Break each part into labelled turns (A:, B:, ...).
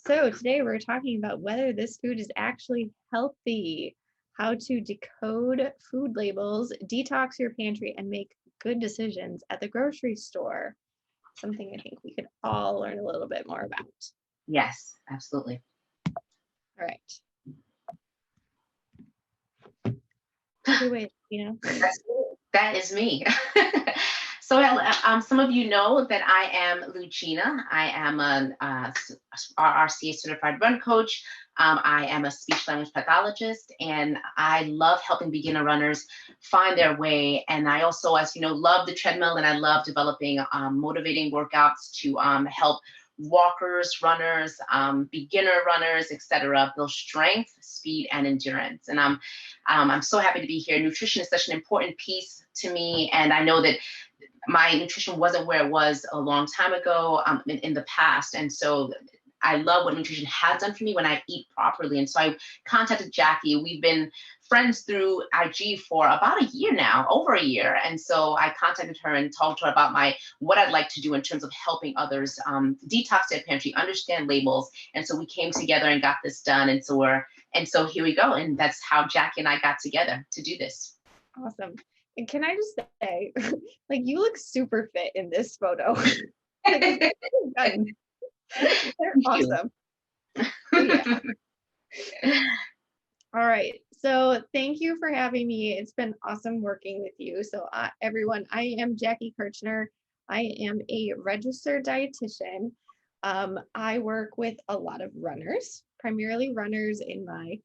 A: So today we're talking about whether this food is actually healthy, how to decode food labels, detox your pantry, and make good decisions at the grocery store. Something I think we could all learn a little bit more about.
B: Yes, absolutely.
A: All right. Take it away,
B: That is me. So some of you know that I am Lucina. I am an RCA certified run coach. I am a speech language pathologist, and I love helping beginner runners find their way. And I also, as you know, love the treadmill, and I love developing motivating workouts to help walkers, runners, beginner runners, etc., build strength, speed, and endurance. And I'm so happy to be here. Nutrition is such an important piece to me, and I know that my nutrition wasn't where it was a long time ago in the past. And so I love what nutrition has done for me when I eat properly. And so I contacted Jackie. We've been friends through IG for about a year now, over a year. And so I contacted her and talked to her about what I'd like to do in terms of helping others detox their pantry, understand labels. And so we came together and got this done. And so here we go. And that's how Jackie and I got together to do this.
A: Awesome. And can I just say, like, you look super fit in this photo. They're awesome. Yeah. All right. So thank you for having me. It's been awesome working with you. So everyone, I am Jackie Kirchner. I am a registered dietitian. I work with a lot of runners, primarily runners in my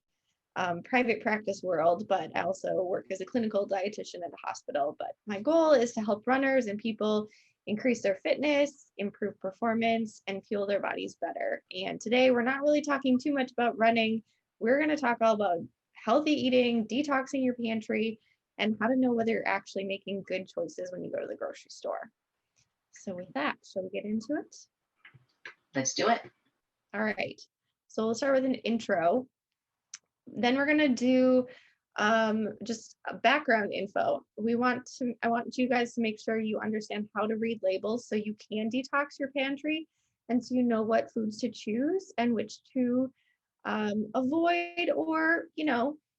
A: private practice world, but I also work as a clinical dietitian at a hospital. But my goal is to help runners and people increase their fitness, improve performance, and fuel their bodies better. And today we're not really talking too much about running. We're going to talk all about healthy eating, detoxing your pantry, and how to know whether you're actually making good choices when you go to the grocery store. So with that, shall we get into it?
B: Let's do it.
A: All right. So we'll start with an intro. Then we're going to do just background info. I want you guys to make sure you understand how to read labels so you can detox your pantry, and so you know what foods to choose and which to avoid, or,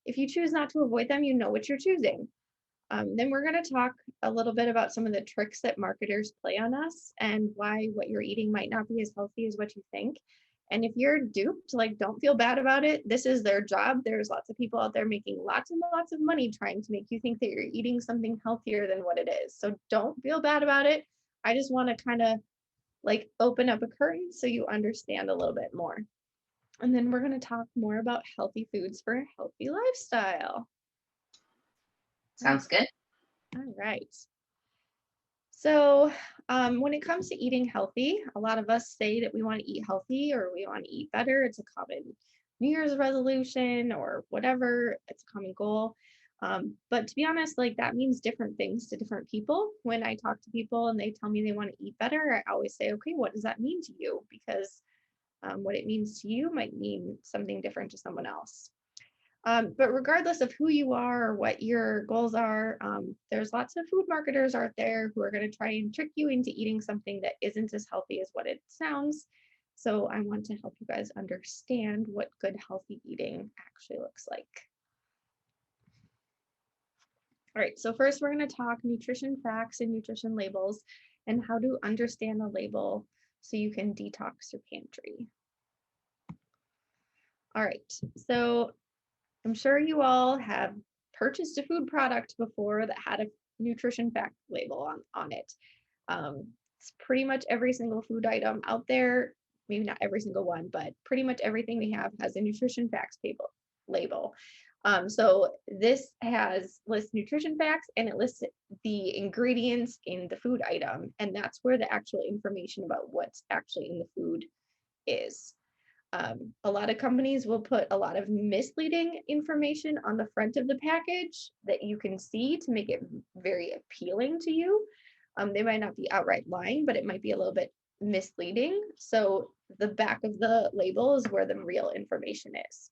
A: if you choose not to avoid them, you know what you're choosing. Then we're going to talk a little bit about some of the tricks that marketers play on us and why what you're eating might not be as healthy as what you think. And if you're duped, don't feel bad about it. This is their job. There's lots of people out there making lots and lots of money trying to make you think that you're eating something healthier than what it is. So don't feel bad about it. I just want to kind of open up a curtain so you understand a little bit more. And then we're going to talk more about healthy foods for a healthy lifestyle.
B: Sounds good.
A: All right. So when it comes to eating healthy, a lot of us say that we want to eat healthy or we want to eat better. It's a common New Year's resolution or whatever. It's a common goal. But to be honest, that means different things to different people. When I talk to people and they tell me they want to eat better, I always say, okay, what does that mean to you? Because what it means to you might mean something different to someone else. But regardless of who you are or what your goals are, there's lots of food marketers out there who are going to try and trick you into eating something that isn't as healthy as what it sounds. So I want to help you guys understand what good healthy eating actually looks like. All right, so first we're going to talk nutrition facts and nutrition labels and how to understand a label so you can detox your pantry. All right, so I'm sure you all have purchased a food product before that had a nutrition fact label on it. It's pretty much every single food item out there, maybe not every single one, but pretty much everything we have has a nutrition facts label. So this lists nutrition facts and it lists the ingredients in the food item, and that's where the actual information about what's actually in the food is. A lot of companies will put a lot of misleading information on the front of the package that you can see to make it very appealing to you. They might not be outright lying, but it might be a little bit misleading. So the back of the label is where the real information is.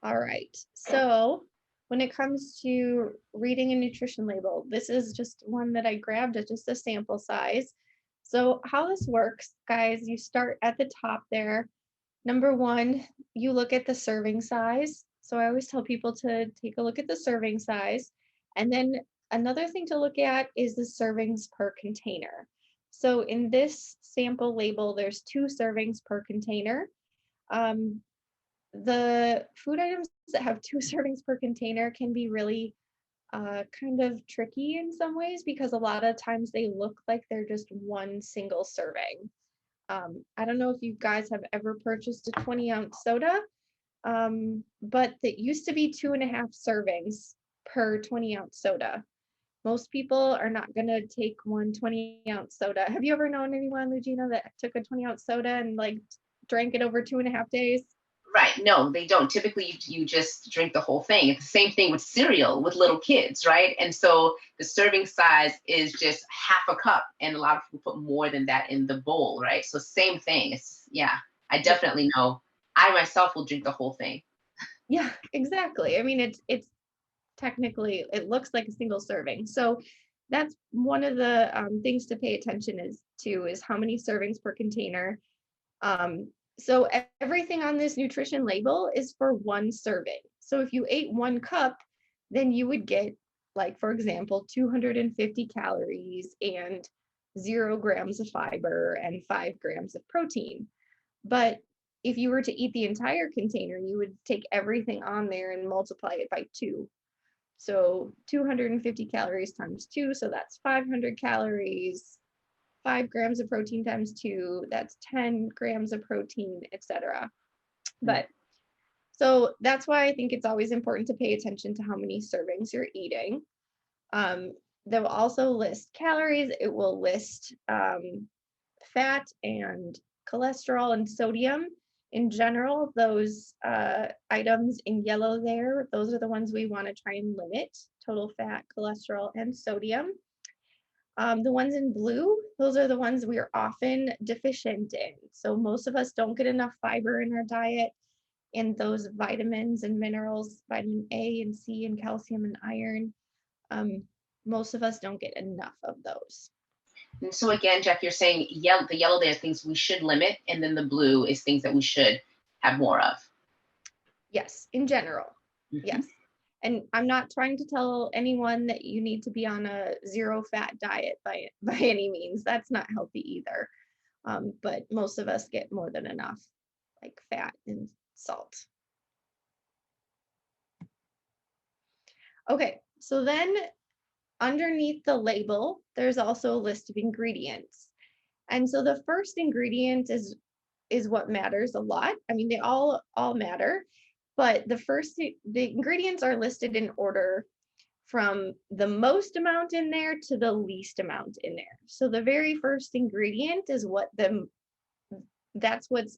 A: All right, so when it comes to reading a nutrition label, this is just one that I grabbed as just a sample size. So how this works, guys, you start at the top there. Number one, you look at the serving size. So I always tell people to take a look at the serving size. And then another thing to look at is the servings per container. So in this sample label, there's 2 servings per container. Um, the food items that have 2 servings per container can be really kind of tricky in some ways because a lot of times they look like they're just one single serving. I don't know if you guys have ever purchased a 20-ounce soda, but it used to be 2.5 servings per 20-ounce soda. Most people are not going to take one 20-ounce soda. Have you ever known anyone, Lugina, that took a 20-ounce soda and like drank it over 2.5 days?
B: Right. No, they don't. Typically, you just drink the whole thing. It's the same thing with cereal with little kids, right? And so the serving size is just half a cup, and a lot of people put more than that in the bowl, right? So same thing. It's yeah. I
A: Yeah,
B: definitely know. I myself will drink the whole thing.
A: yeah, exactly. I mean, it's technically it looks like a single serving. So that's one of the things to pay attention is how many servings per container. So everything on this nutrition label is for 1 serving. So if you ate 1 cup, then you would get, like, for example, 250 calories and 0 grams of fiber and 5 grams of protein. But if you were to eat the entire container, you would take everything on there and multiply it by 2. So 250 calories times 2, so that's 500 calories. 5 grams of protein times 2, that's 10 grams of protein, etc. But so that's why I think it's always important to pay attention to how many servings you're eating. Um, they'll also list calories. It will list fat and cholesterol and sodium. In general, those items in yellow there, those are the ones we want to try and limit: total fat, cholesterol, and sodium. The ones in blue, those are the ones we are often deficient in. So most of us don't get enough fiber in our diet, and those vitamins and minerals, vitamin A and C and calcium and iron, um, most of us don't get enough of those.
B: And so again, Jeff, you're saying the yellow there is things we should limit, and then the blue is things that we should have more of.
A: Yes, in general.
B: Mhm.
A: Yes. And I'm not trying to tell anyone that you need to be on a zero fat diet by any means. That's not healthy either. But most of us get more than enough, like fat and salt. Okay, so then underneath the label, there's also a list of ingredients. And so the first ingredient is what matters a lot. I mean, they all matter, but the ingredients are listed in order from the most amount in there to the least amount in there. So the very first ingredient is that's what's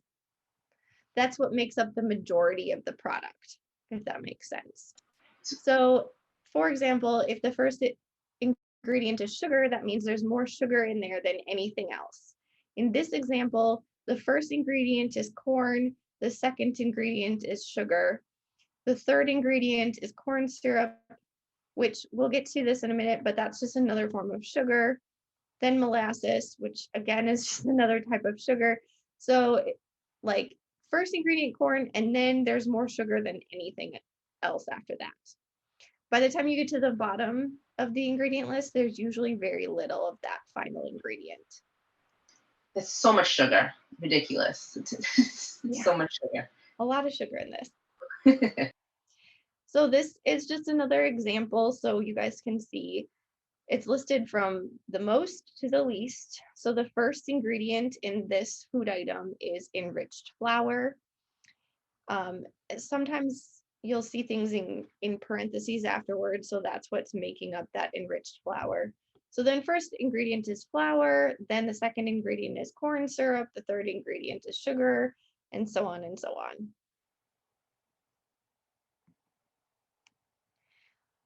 A: that's what makes up the majority of the product, if that makes sense. So, for example, if the first ingredient is sugar, that means there's more sugar in there than anything else. In this example, the first ingredient is corn, the second ingredient is sugar, the third ingredient is corn syrup, which we'll get to this in a minute, but that's just another form of sugar. Then molasses, which again is just another type of sugar. So, like, first ingredient corn, and then there's more sugar than anything else after that. By the time you get to the bottom of the ingredient list, there's usually very little of that final ingredient.
B: It's so much sugar, ridiculous. It's
A: Yeah,
B: so much sugar.
A: a lot of sugar in this. So this is just another example so you guys can see. It's listed from the most to the least. So the first ingredient in this food item is enriched flour. Um, Sometimes you'll see things in parentheses afterwards, so that's what's making up that enriched flour. So then first ingredient is flour, then the second ingredient is corn syrup, the third ingredient is sugar, and so on and so on.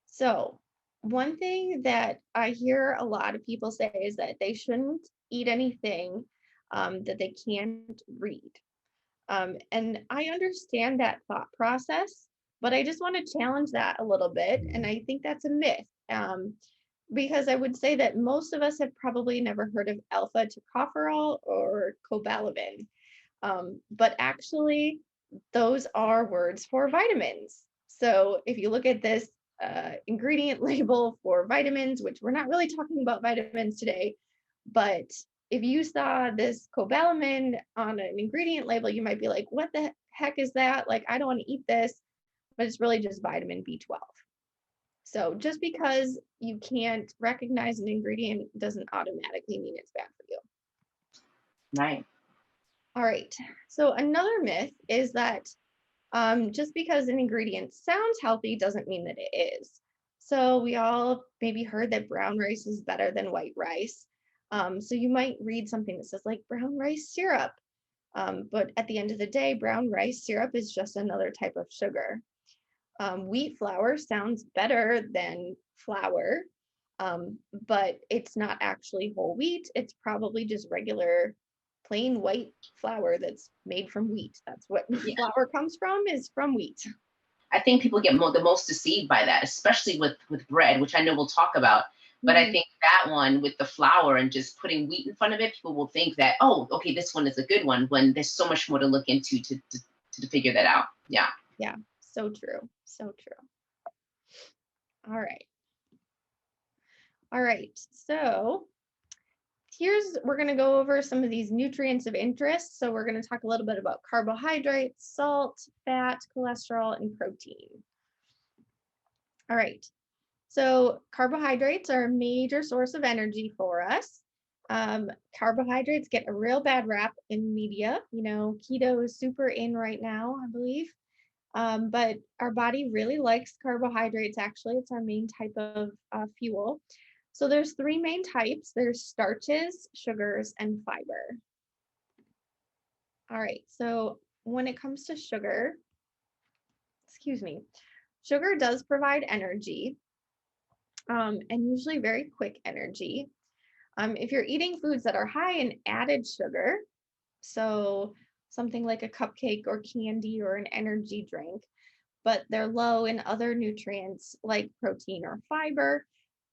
A: So one thing that I hear a lot of people say is that they shouldn't eat anything that they can't read. And I understand that thought process, but I just want to challenge that a little bit. And I think that's a myth. because I would say that most of us have probably never heard of alpha tocopherol or cobalamin. But actually, those are words for vitamins. So if you look at this ingredient label for vitamins, which we're not really talking about vitamins today, but if you saw this cobalamin on an ingredient label, you might be like, what the heck is that? Like, I don't want to eat this, but it's really just vitamin B12. So just because you can't recognize an ingredient doesn't automatically mean it's bad for you.
B: Right.
A: All right. So another myth is that just because an ingredient sounds healthy doesn't mean that it is. So we all maybe heard that brown rice is better than white rice. So you might read something that says like brown rice syrup. But at the end of the day, brown rice syrup is just another type of sugar. Wheat flour sounds better than flour, but it's not actually whole wheat. It's probably just regular plain white flour that's made from wheat. That's what
B: Yeah.
A: flour comes from, is from wheat.
B: I think people get the most deceived by that, especially with bread, which I know we'll talk about. But I
A: Mhm.
B: think that one with the flour and just putting wheat in front of it, people will think that, oh, okay, this one is a good one, when there's so much more to look into to figure that out. Yeah.
A: Yeah, so true. So true. All right. All right. So we're going to go over some of these nutrients of interest. So we're going to talk a little bit about carbohydrates, salt, fat, cholesterol, and protein. All right. So carbohydrates are a major source of energy for us. Carbohydrates get a real bad rap in media. You know, keto is super in right now, I believe. But our body really likes carbohydrates. Actually, it's our main type of fuel. So there's three main types. There's starches, sugars, and fiber. All right. So when it comes to sugar, excuse me, sugar does provide energy, and usually very quick energy. If you're eating foods that are high in added sugar, so something like a cupcake or candy or an energy drink, but they're low in other nutrients like protein or fiber,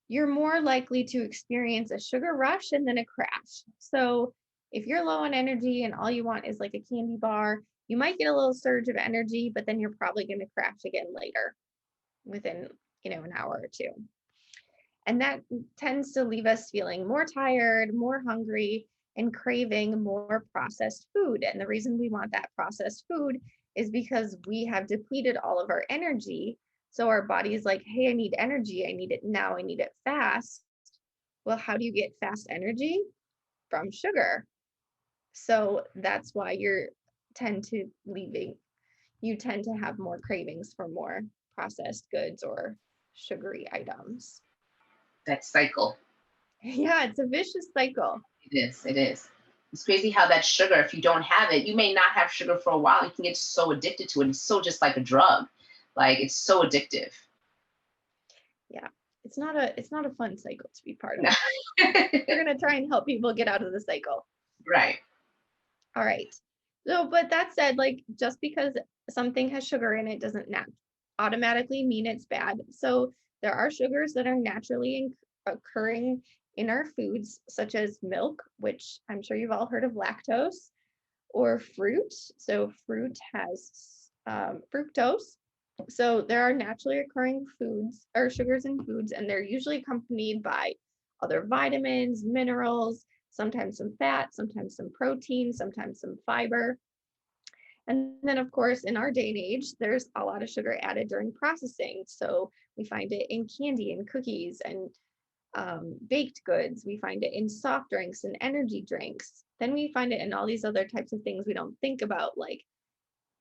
A: you're more likely to experience a sugar rush and then a crash. So if you're low on energy and all you want is like a candy bar, you might get a little surge of energy, but then you're probably going to crash again later within, an hour or two. And that tends to leave us feeling more tired, more hungry, and craving more processed food. And the reason we want that processed food is because we have depleted all of our energy. So our body is like, hey, I need energy. I need it now. I need it fast. Well, how do you get fast energy? From sugar. So that's why you tend to have more cravings for more processed goods or sugary items.
B: That cycle.
A: Yeah, it's a vicious cycle.
B: It is. It is. It's crazy how that sugar, if you don't have it, you may not have sugar for a while. You can get so addicted to it. It's so just like a drug. Like it's so addictive.
A: Yeah. It's not a fun cycle to be part of. We're going to try and help people get out of the cycle.
B: Right.
A: All right. So, but that said, like just because something has sugar in it doesn't automatically mean it's bad. So, there are sugars that are naturally occurring in our foods, such as milk, which I'm sure you've all heard of lactose, or fruit. So, fruit has fructose. So, there are naturally occurring foods or sugars in foods, and they're usually accompanied by other vitamins, minerals, sometimes some fat, sometimes some protein, sometimes some fiber. And then, of course, in our day and age, there's a lot of sugar added during processing. So we find it in candy and cookies and baked goods. We find it in soft drinks and energy drinks. Then we find it in all these other types of things we don't think about, like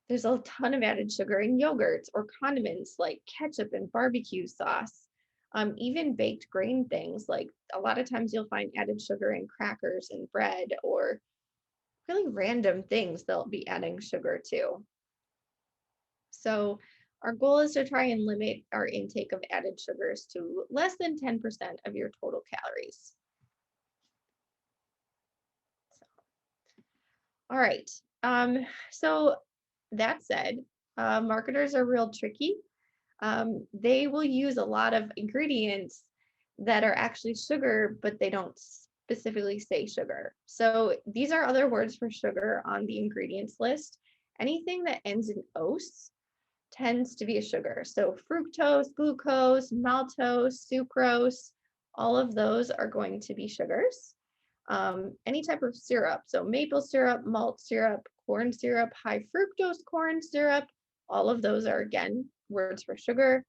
A: there's a ton of added sugar in yogurts or condiments like ketchup and barbecue sauce. Even baked grain things, like a lot of times you'll find added sugar in crackers and bread or really random things they'll be adding sugar to. So our goal is to try and limit our intake of added sugars to less than 10% of your total calories. All right. So that said, marketers are real tricky. They will use a lot of ingredients that are actually sugar, but they don't specifically say sugar. So these are other words for sugar on the ingredients list. Anything that ends in ose tends to be a sugar. So fructose, glucose, maltose, sucrose, all of those are going to be sugars. Any type of syrup, so maple syrup, malt syrup, corn syrup, high fructose corn syrup, all of those are again words for sugar.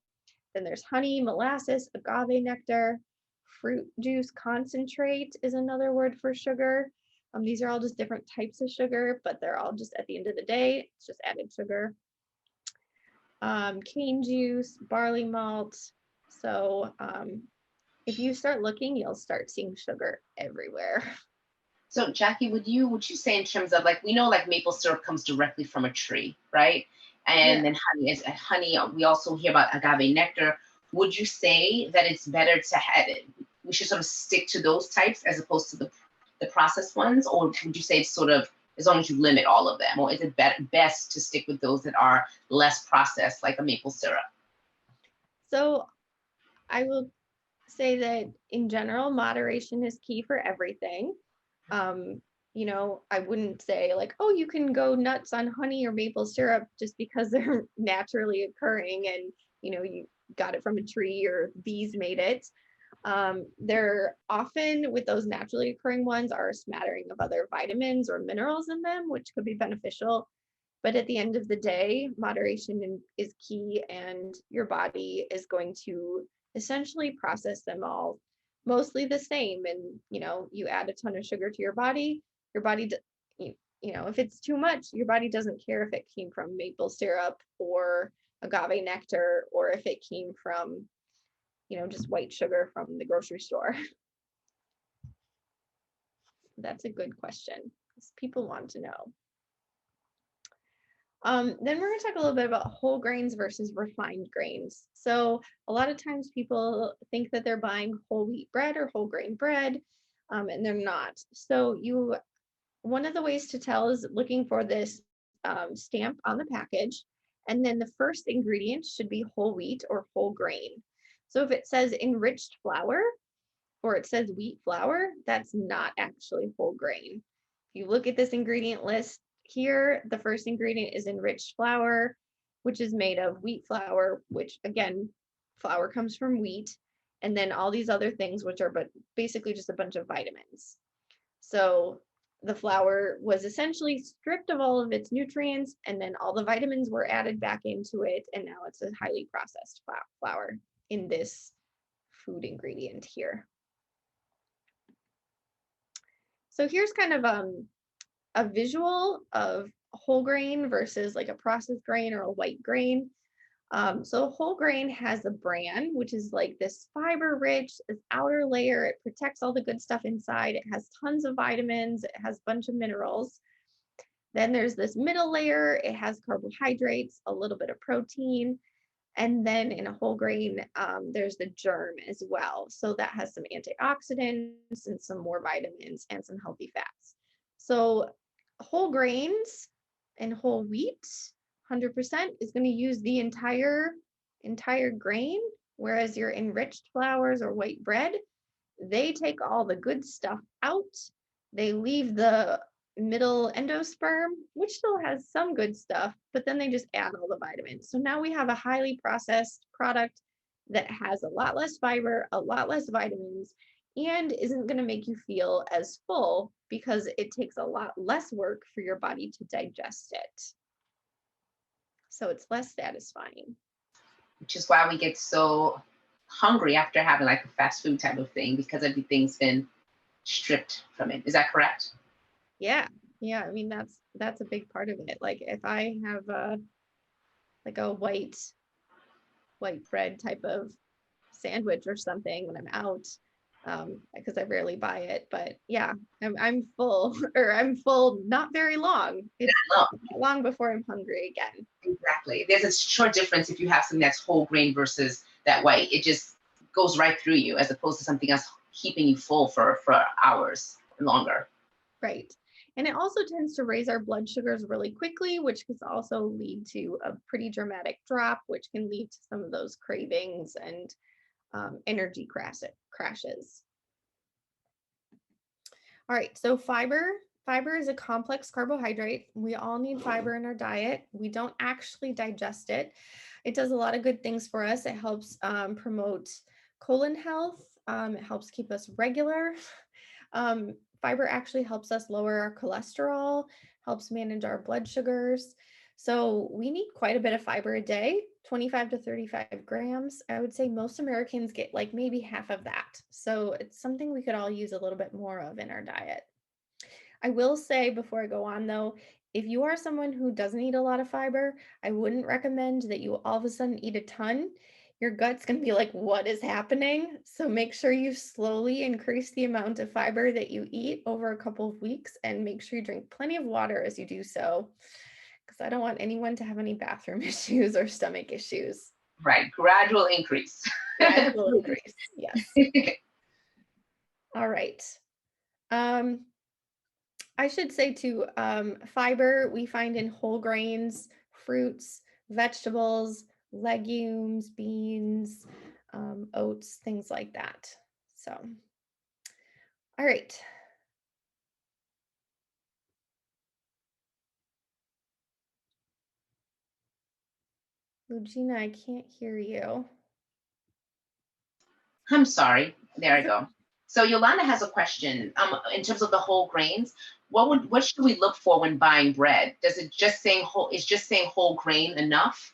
A: Then there's honey, molasses, agave nectar, fruit juice concentrate is another word for sugar. These are all just different types of sugar, but they're all just at the end of the day, it's just added sugar. Cane juice, barley malt. So if you start looking, you'll start seeing sugar everywhere.
B: So Jackie, would you say in terms of like we know like maple syrup comes directly from a tree, right?
A: Yeah.
B: And then honey. We also hear about agave nectar. Would you say that it's better to have it? We should sort of stick to those types as opposed to the processed ones, or would you say it's sort of as long as you limit all of them, or is it best to stick with those that are less processed, like a maple syrup?
A: So I will say that in general, moderation is key for everything. Um, I wouldn't say like, oh, you can go nuts on honey or maple syrup just because they're naturally occurring and, you got it from a tree or bees made it. They're often with those naturally occurring ones are a smattering of other vitamins or minerals in them, which could be beneficial. But at the end of the day, moderation is key, and your body is going to essentially process them all mostly the same. And, you add a ton of sugar to your body, if it's too much, your body doesn't care if it came from maple syrup or agave nectar or if it came from, just white sugar from the grocery store. That's a good question because people want to know. Then we're going to talk a little bit about whole grains versus refined grains. So a lot of times people think that they're buying whole wheat bread or whole grain bread, and they're not. So one of the ways to tell is looking for this stamp on the package, and then the first ingredient should be whole wheat or whole grain. So if it says enriched flour or it says wheat flour, that's not actually whole grain. If you look at this ingredient list, here, the first ingredient is enriched flour, which is made of wheat flour, which again, flour comes from wheat, and then all these other things, which are but basically just a bunch of vitamins. So the flour was essentially stripped of all of its nutrients, and then all the vitamins were added back into it, and now it's a highly processed flour in this food ingredient here. So here's kind of a visual of whole grain versus like a processed grain or a white grain. So whole grain has a bran, which is like this fiber rich, this outer layer. It protects all the good stuff inside. It has tons of vitamins. It has a bunch of minerals. Then there's this middle layer. It has carbohydrates, a little bit of protein. And then in a whole grain, there's the germ as well. So that has some antioxidants and some more vitamins and some healthy fats. So whole grains and whole wheat, 100% is going to use the entire grain, whereas your enriched flours or white bread, they take all the good stuff out. They leave the middle endosperm, which still has some good stuff, but then they just add all the vitamins. So now we have a highly processed product that has a lot less fiber, a lot less vitamins, and isn't going to make you feel as full because it takes a lot less work for your body to digest it. So it's less satisfying.
B: Which is why we get so hungry after having like a fast food type of thing because everything's been stripped from it. Is that correct?
A: Yeah. I mean, that's a big part of it. Like if I have like a white bread type of sandwich or something when I'm out, because I rarely buy it, but yeah, I'm full, or I'm full not very long. It's
B: No,
A: long before I'm hungry again.
B: exactly. There's a short difference if you have something that's whole grain versus that white. It just goes right through you as opposed to something else keeping you full for hours longer.
A: Right. And it also tends to raise our blood sugars really quickly, which can also lead to a pretty dramatic drop, which can lead to some of those cravings and energy crashes. All right, so fiber is a complex carbohydrate. We all need fiber in our diet. We don't actually digest it. It does a lot of good things for us. It helps promote colon health. It helps keep us regular. Fiber actually helps us lower our cholesterol, helps manage our blood sugars. So we need quite a bit of fiber a day, 25 to 35 grams. I would say most Americans get like maybe half of that. So it's something we could all use a little bit more of in our diet. I will say before I go on though, if you are someone who doesn't eat a lot of fiber, I wouldn't recommend that you all of a sudden eat a ton. Your gut's going to be like, what is happening? So make sure you slowly increase the amount of fiber that you eat over a couple of weeks and make sure you drink plenty of water as you do so, because I don't want anyone to have any bathroom issues or stomach issues.
B: Right. Gradual increase.
A: Gradual increase. Yes. All right. I should say too, fiber we find in whole grains, fruits, vegetables, legumes, beans, oats, things like that. So, all right. Lugina, I can't hear you.
B: I'm sorry. There I go. So Yolanda has a question. In terms of the whole grains, what should we look for when buying bread? Does it just saying whole is just saying whole grain enough?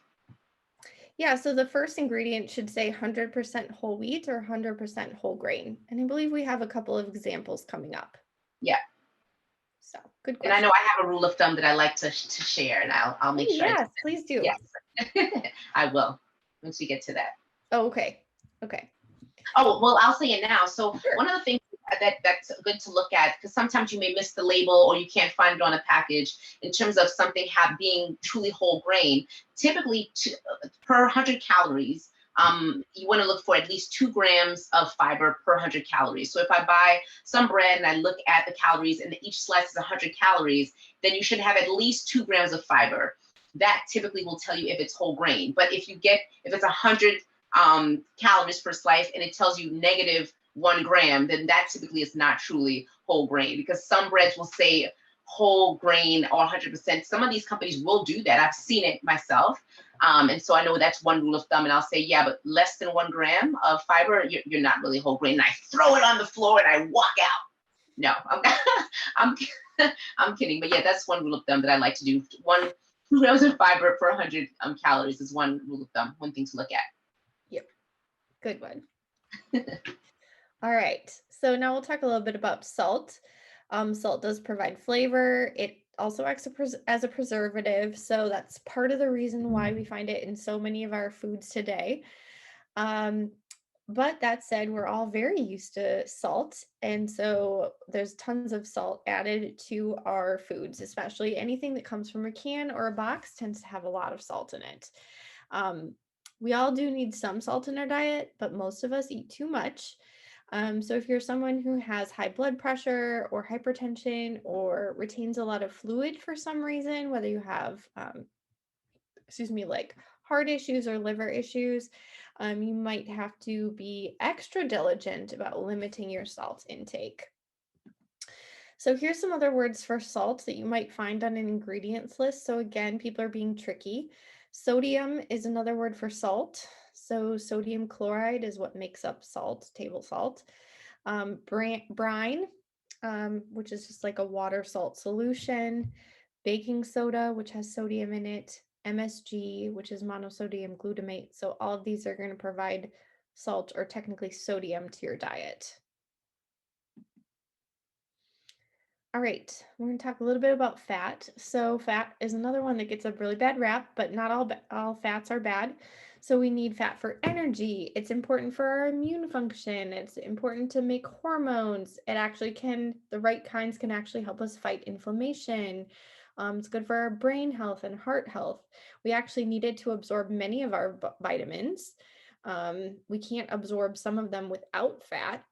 A: Yeah, so the first ingredient should say 100% whole wheat or 100% whole grain. And I believe we have a couple of examples coming up.
B: Yeah.
A: So, good
B: And I know
A: question.
B: I have a rule of thumb that I like to share, and I'll
A: Oh,
B: make sure I do
A: yes, please
B: that.
A: do.
B: Yes, I will once we get to that.
A: Oh, okay. Okay.
B: Oh, well, I'll say it now. So
A: Sure.
B: one of the things that's good to look at, because sometimes you may miss the label or you can't find it on a package in terms of something being truly whole grain. Typically, per 100 calories, you want to look for at least 2 grams of fiber per 100 calories. So if I buy some bread and I look at the calories and each slice is 100 calories, then you should have at least 2 grams of fiber. That typically will tell you if it's whole grain. But if it's 100 calories per slice and it tells you negative 1 gram, then that typically is not truly whole grain, because some breads will say whole grain or 100%. Some of these companies will do that. I've seen it myself. And so I know that's one rule of thumb. And I'll say, yeah, but less than 1 gram of fiber, you're not really whole grain. And I throw it on the floor and I walk out. No, I'm, I'm kidding. But yeah, that's one rule of thumb that I like to do. 2 grams of fiber per 100 calories is one rule of thumb, one thing to look at.
A: Yep. Good one. All right. So now we'll talk a little bit about salt. Salt does provide flavor. It also acts as a preservative. So that's part of the reason why we find it in so many of our foods today. Um, but that said, we're all very used to salt. And so there's tons of salt added to our foods, especially anything that comes from a can or a box tends to have a lot of salt in it. Um, we all do need some salt in our diet, but most of us eat too much. So if you're someone who has high blood pressure or hypertension or retains a lot of fluid for some reason, whether you have, like heart issues or liver issues, you might have to be extra diligent about limiting your salt intake. So here's some other words for salt that you might find on an ingredients list. So again, people are being tricky. Sodium is another word for salt. So sodium chloride is what makes up salt, table salt. Brine, which is just like a water salt solution. Baking soda, which has sodium in it. MSG, which is monosodium glutamate. So all of these are going to provide salt or technically sodium to your diet. All right, we're going to talk a little bit about fat. So fat is another one that gets a really bad rap, but not all fats are bad. So we need fat for energy. It's important for our immune function. It's important to make hormones. The right kinds can actually help us fight inflammation. It's good for our brain health and heart health. We actually need it to absorb many of our vitamins. We can't absorb some of them without fat.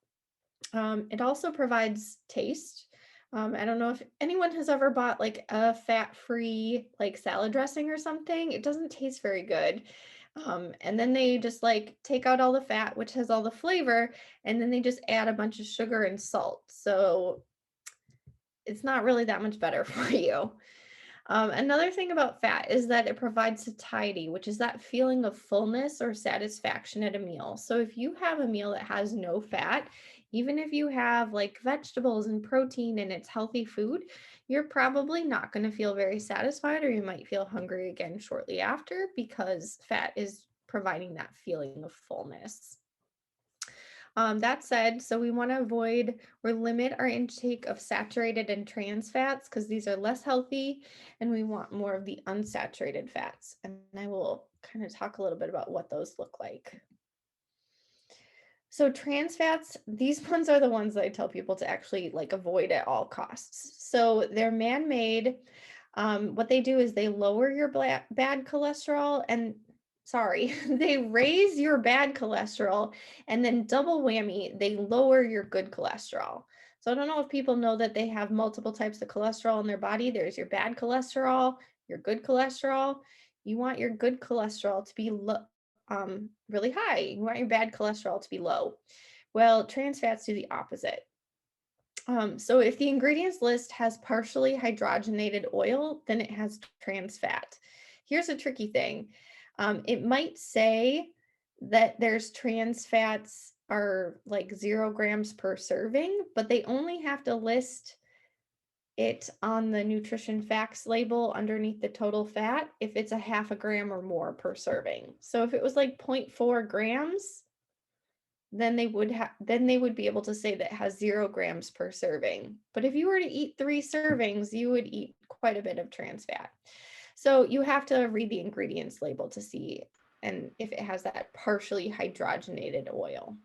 A: It also provides taste. I don't know if anyone has ever bought like a fat-free like salad dressing or something. It doesn't taste very good. And then they just like take out all the fat, which has all the flavor, and then they just add a bunch of sugar and salt. So it's not really that much better for you. Another thing about fat is that it provides satiety, which is that feeling of fullness or satisfaction at a meal. So if you have a meal that has no fat, even if you have like vegetables and protein and it's healthy food, you're probably not going to feel very satisfied, or you might feel hungry again shortly after because fat is providing that feeling of fullness. That said, so we want to avoid or limit our intake of saturated and trans fats because these are less healthy, and we want more of the unsaturated fats. And I will kind of talk a little bit about what those look like. So trans fats, these ones are the ones that I tell people to actually like avoid at all costs. So they're man-made. What they do is they lower your bad cholesterol and sorry, they raise your bad cholesterol, and then double whammy, they lower your good cholesterol. So I don't know if people know that they have multiple types of cholesterol in their body. There's your bad cholesterol, your good cholesterol. You want your good cholesterol to be really high. You want your bad cholesterol to be low. Well, trans fats do the opposite. So if the ingredients list has partially hydrogenated oil, then it has trans fat. Here's a tricky thing. It might say that there's trans fats are like 0 grams per serving, but they only have to list it on the nutrition facts label underneath the total fat if it's a half a gram or more per serving. So if it was like 0.4 grams, then they would be able to say that it has 0 grams per serving. But if you were to eat 3 servings, you would eat quite a bit of trans fat. So you have to read the ingredients label to see and if it has that partially hydrogenated oil.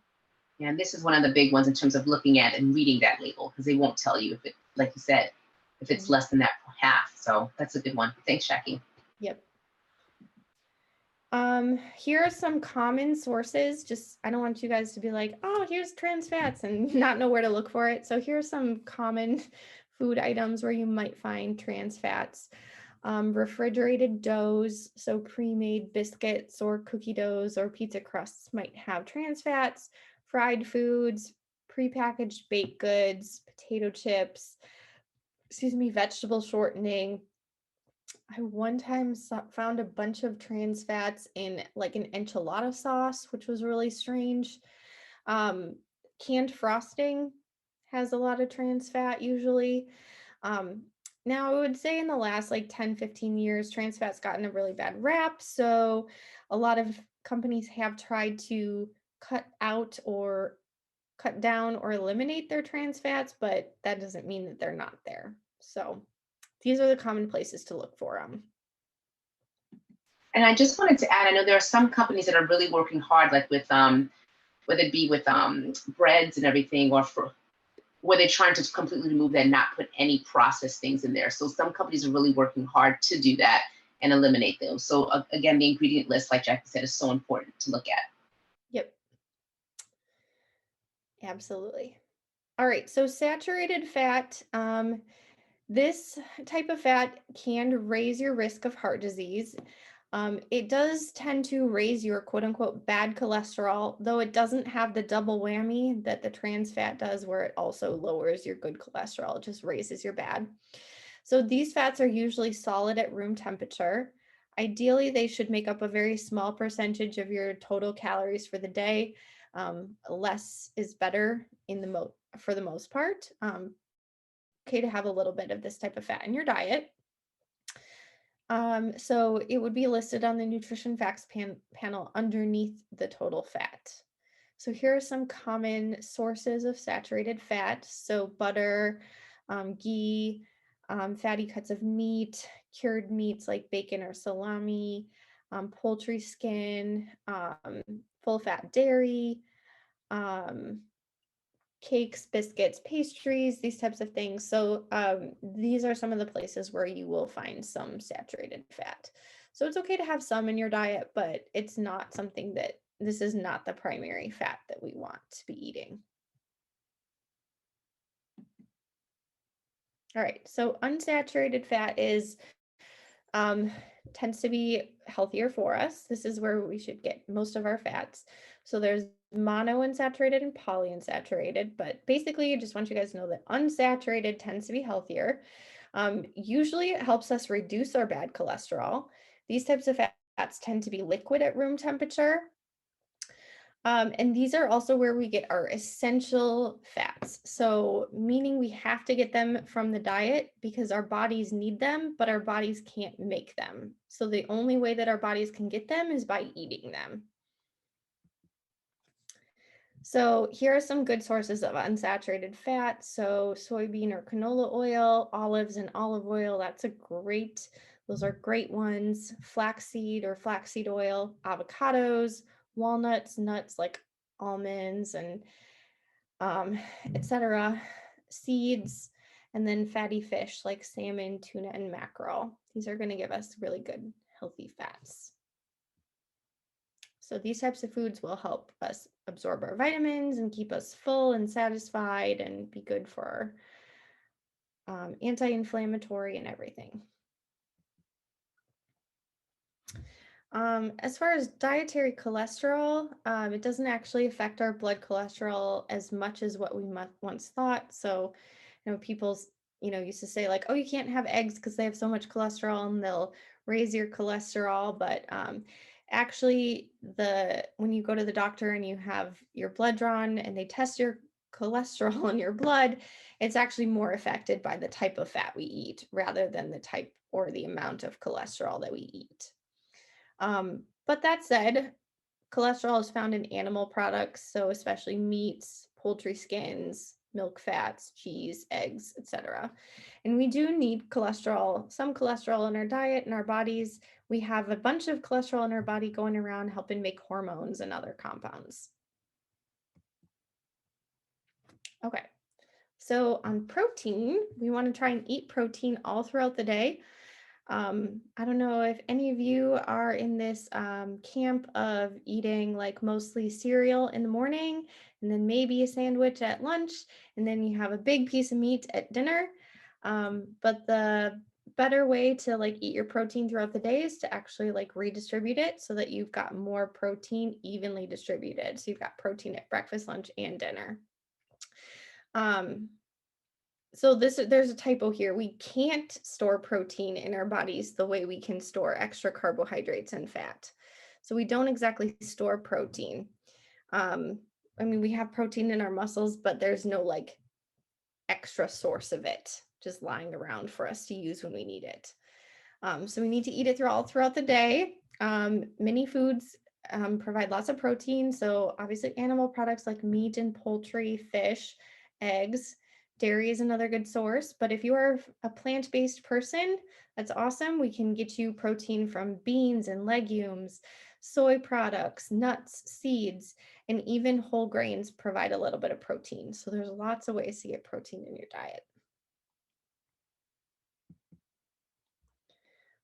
B: And this is one of the big ones in terms of looking at and reading that label, because they won't tell you if it, like you said, if it's
A: Mhm.
B: less than that half. So that's a good one. Thanks, Jackie.
A: Yep. Here are some common sources. Just, I don't want you guys to be like, oh, here's trans fats and not know where to look for it. So here are some common food items where you might find trans fats. Refrigerated doughs, so pre-made biscuits or cookie doughs or pizza crusts might have trans fats. Fried foods, prepackaged baked goods, potato chips, excuse me, vegetable shortening. I one time found a bunch of trans fats in like an enchilada sauce, which was really strange. Um, Canned frosting has a lot of trans fat usually. Um, Now, I would say in the last like 10-15 years, trans fat's gotten a really bad rap. So a lot of companies have tried to cut out or cut down or eliminate their trans fats, but that doesn't mean that they're not there. So these are the common places to look for them.
B: And I just wanted to add, I know there are some companies that are really working hard, like with whether it be with breads and everything, or for where they're trying to completely remove that and not put any processed things in there. So some companies are really working hard to do that and eliminate those. So again, the ingredient list, like Jackie said, is so important to look at.
A: Yep, absolutely. All right, so saturated fat. This type of fat can raise your risk of heart disease. It does tend to raise your quote unquote bad cholesterol, though it doesn't have the double whammy that the trans fat does, where it also lowers your good cholesterol, it just raises your bad. So these fats are usually solid at room temperature. Ideally, they should make up a very small percentage of your total calories for the day. Less is better in for the most part. Okay to have a little bit of this type of fat in your diet. So it would be listed on the nutrition facts panel underneath the total fat. So here are some common sources of saturated fat. So butter, ghee, fatty cuts of meat, cured meats like bacon or salami, poultry skin, full fat dairy, um, cakes, biscuits, pastries, these types of things. So these are some of the places where you will find some saturated fat. So it's okay to have some in your diet, but it's not something that this is not the primary fat that we want to be eating. All right, so unsaturated fat is um, tends to be healthier for us. This is where we should get most of our fats. So there's monounsaturated and polyunsaturated, but basically I just want you guys to know that unsaturated tends to be healthier. Usually it helps us reduce our bad cholesterol. These types of fats tend to be liquid at room temperature. And these are also where we get our essential fats. So, meaning we have to get them from the diet because our bodies need them, but our bodies can't make them. So, the only way that our bodies can get them is by eating them. So, here are some good sources of unsaturated fat. So, soybean or canola oil, olives and olive oil, those are great ones. Flaxseed or flaxseed oil, avocados, walnuts, nuts like almonds and etc., seeds, and then fatty fish like salmon, tuna, and mackerel. These are going to give us really good, healthy fats. So these types of foods will help us absorb our vitamins and keep us full and satisfied and be good for our anti-inflammatory and everything. As far as dietary cholesterol, it doesn't actually affect our blood cholesterol as much as what we once thought. So, people's, used to say like, oh, you can't have eggs because they have so much cholesterol and they'll raise your cholesterol. But actually, when you go to the doctor and you have your blood drawn and they test your cholesterol in your blood, it's actually more affected by the type of fat we eat rather than the type or the amount of cholesterol that we eat. But that said, cholesterol is found in animal products, so especially meats, poultry skins, milk fats, cheese, eggs, etc. And we do need some cholesterol in our diet, in our bodies. We have a bunch of cholesterol in our body going around helping make hormones and other compounds. Okay, so on protein, we want to try and eat protein all throughout the day. I don't know if any of you are in this camp of eating like mostly cereal in the morning and then maybe a sandwich at lunch, and then you have a big piece of meat at dinner. But the better way to like eat your protein throughout the day is to actually like redistribute it so that you've got more protein evenly distributed. So you've got protein at breakfast, lunch, and dinner. So there's a typo here. We can't store protein in our bodies the way we can store extra carbohydrates and fat. So we don't exactly store protein. We have protein in our muscles, but there's no like extra source of it just lying around for us to use when we need it. So we need to eat it throughout the day. Many foods provide lots of protein. So obviously animal products like meat and poultry, fish, eggs, dairy is another good source. But if you are a plant-based person, that's awesome. We can get you protein from beans and legumes, soy products, nuts, seeds, and even whole grains provide a little bit of protein. So there's lots of ways to get protein in your diet.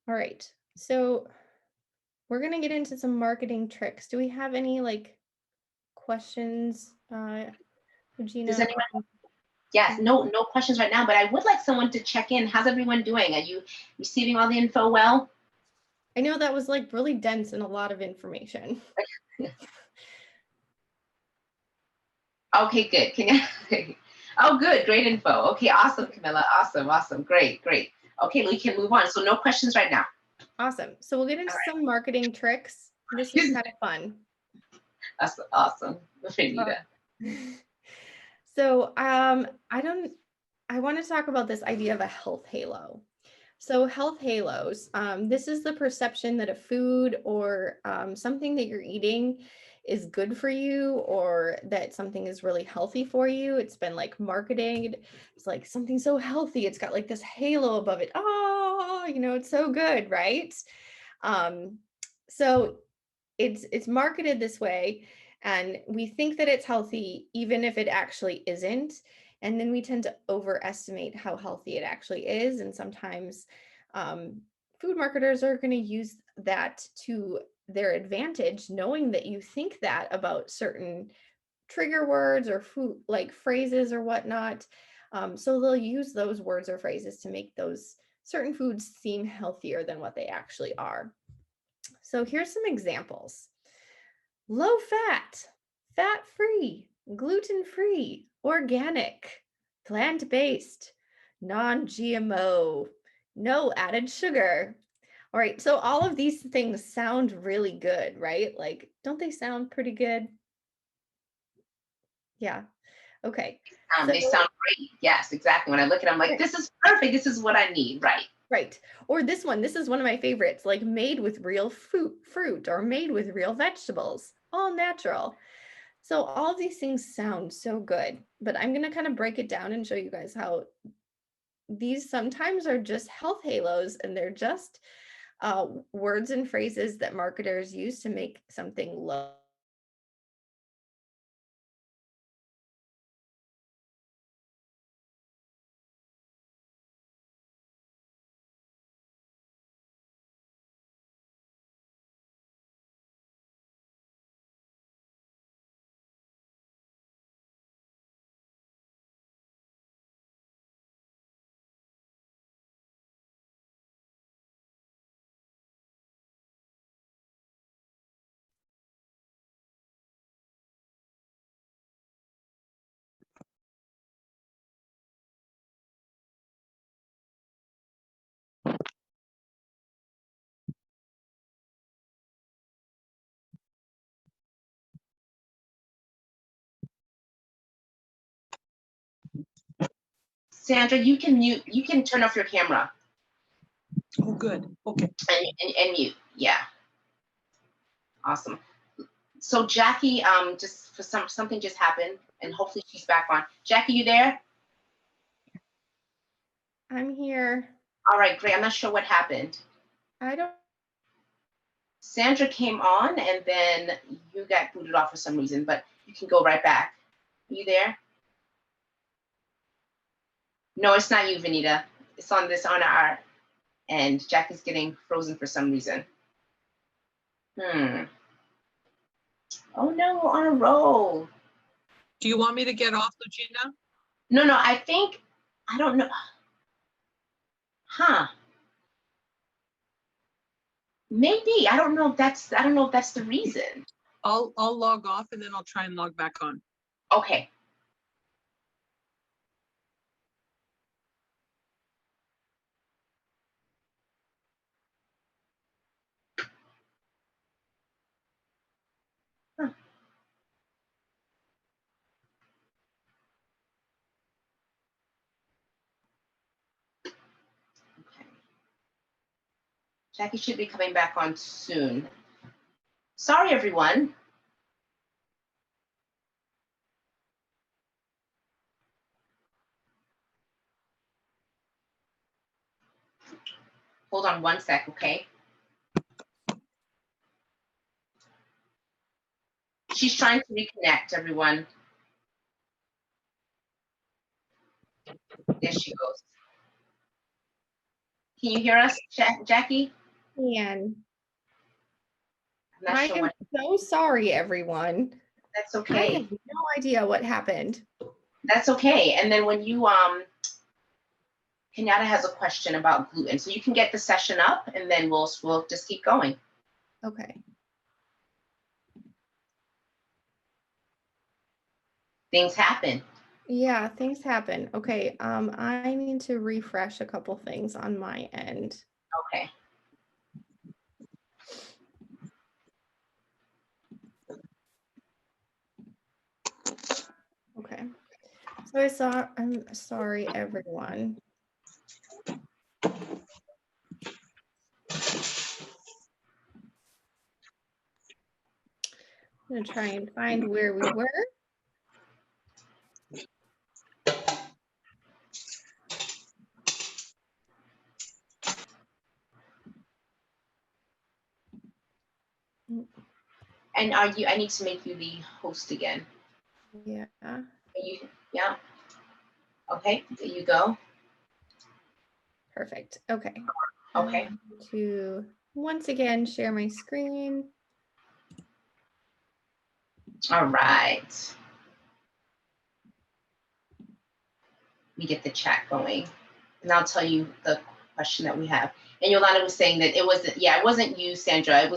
A: All right. So we're going to get into some marketing tricks. Do we have any like questions,
B: Does
A: Regina?
B: anyone? Yes, no questions right now, but I would like someone to check in. How's everyone doing? Are you receiving all the info well?
A: I know that was like really dense and a lot of information.
B: Okay, good. Can you? Oh, good. Great info. Okay, awesome, Camilla. Awesome. Great. Okay, we can move on. So no questions right now.
A: Awesome. So we'll get into
B: All
A: some marketing tricks. This is
B: right.
A: kind of fun.
B: That's awesome.
A: Uh,
B: Anita.
A: so I want to talk about this idea of a health halo. So health halos, this is the perception that a food or something that you're eating is good for you or that something is really healthy for you. It's been like marketed. It's like something so healthy. It's got like this halo above it. Oh, it's so good, right? Um, so it's marketed this way and we think that it's healthy even if it actually isn't, and then we tend to overestimate how healthy it actually is, and sometimes um, food marketers are going to use that to their advantage, knowing that you think that about certain trigger words or food like phrases or whatnot. So they'll use those words or phrases to make those certain foods seem healthier than what they actually are. So here's some examples. Low fat, fat-free, gluten-free, organic, plant-based, non-GMO, no added sugar. All right, so all of these things sound really good, right? Like, don't they sound pretty good? Yeah. Okay.
B: They sound great. Yes, exactly. When I look at it, I'm like, this is perfect. This is what I need. Right.
A: Right. Or this is one of my favorites, like made with real fruit or made with real vegetables, all natural. So all of these things sound so good, but I'm going to kind of break it down and show you guys how these sometimes are just health halos, and they're just words and phrases that marketers use to make something look.
B: Sandra, you can turn off your camera.
C: Oh, good. Okay.
B: And mute. Yeah. Awesome. So Jackie, just for something just happened, and hopefully she's back on. Jackie, you there?
A: I'm here.
B: All right, great. I'm not sure what happened.
A: I don't.
B: Sandra came on, and then you got booted off for some reason, but you can go right back. Are you there? No, it's not you, Vanita. It's on our end. Jackie's getting frozen for some reason. Oh no, we're on a roll.
C: Do you want me to get off, Lucina?
B: No, I don't know. Huh. Maybe. I don't know if that's the reason.
C: I'll log off and then I'll try and log back on.
B: Okay. Huh. Okay. Jackie should be coming back on soon. Sorry, everyone. Hold on one sec, okay? She's trying to reconnect, everyone. There she goes. Can you hear us, Jackie?
A: And
B: I'm not
A: I
B: sure
A: am
B: what.
A: so sorry, everyone.
B: That's
A: I
B: okay.
A: have no idea what happened.
B: That's okay. And then when you Kenyatta has a question about gluten, so you can get the session up, and then we'll just keep going.
A: Okay.
B: Things happen.
A: Yeah, things happen. Okay, I need to refresh a couple things on my end.
B: Okay.
A: Okay. So I'm sorry, everyone. I'm gonna try and find where we were.
B: And I need to make you the host again.
A: Yeah.
B: Yeah. Okay, there you go.
A: Perfect. Okay.
B: Okay.
A: To once again share my screen.
B: All right. Let me get the chat going, and I'll tell you the question that we have. And Yolanda was saying that it wasn't you, Sandra.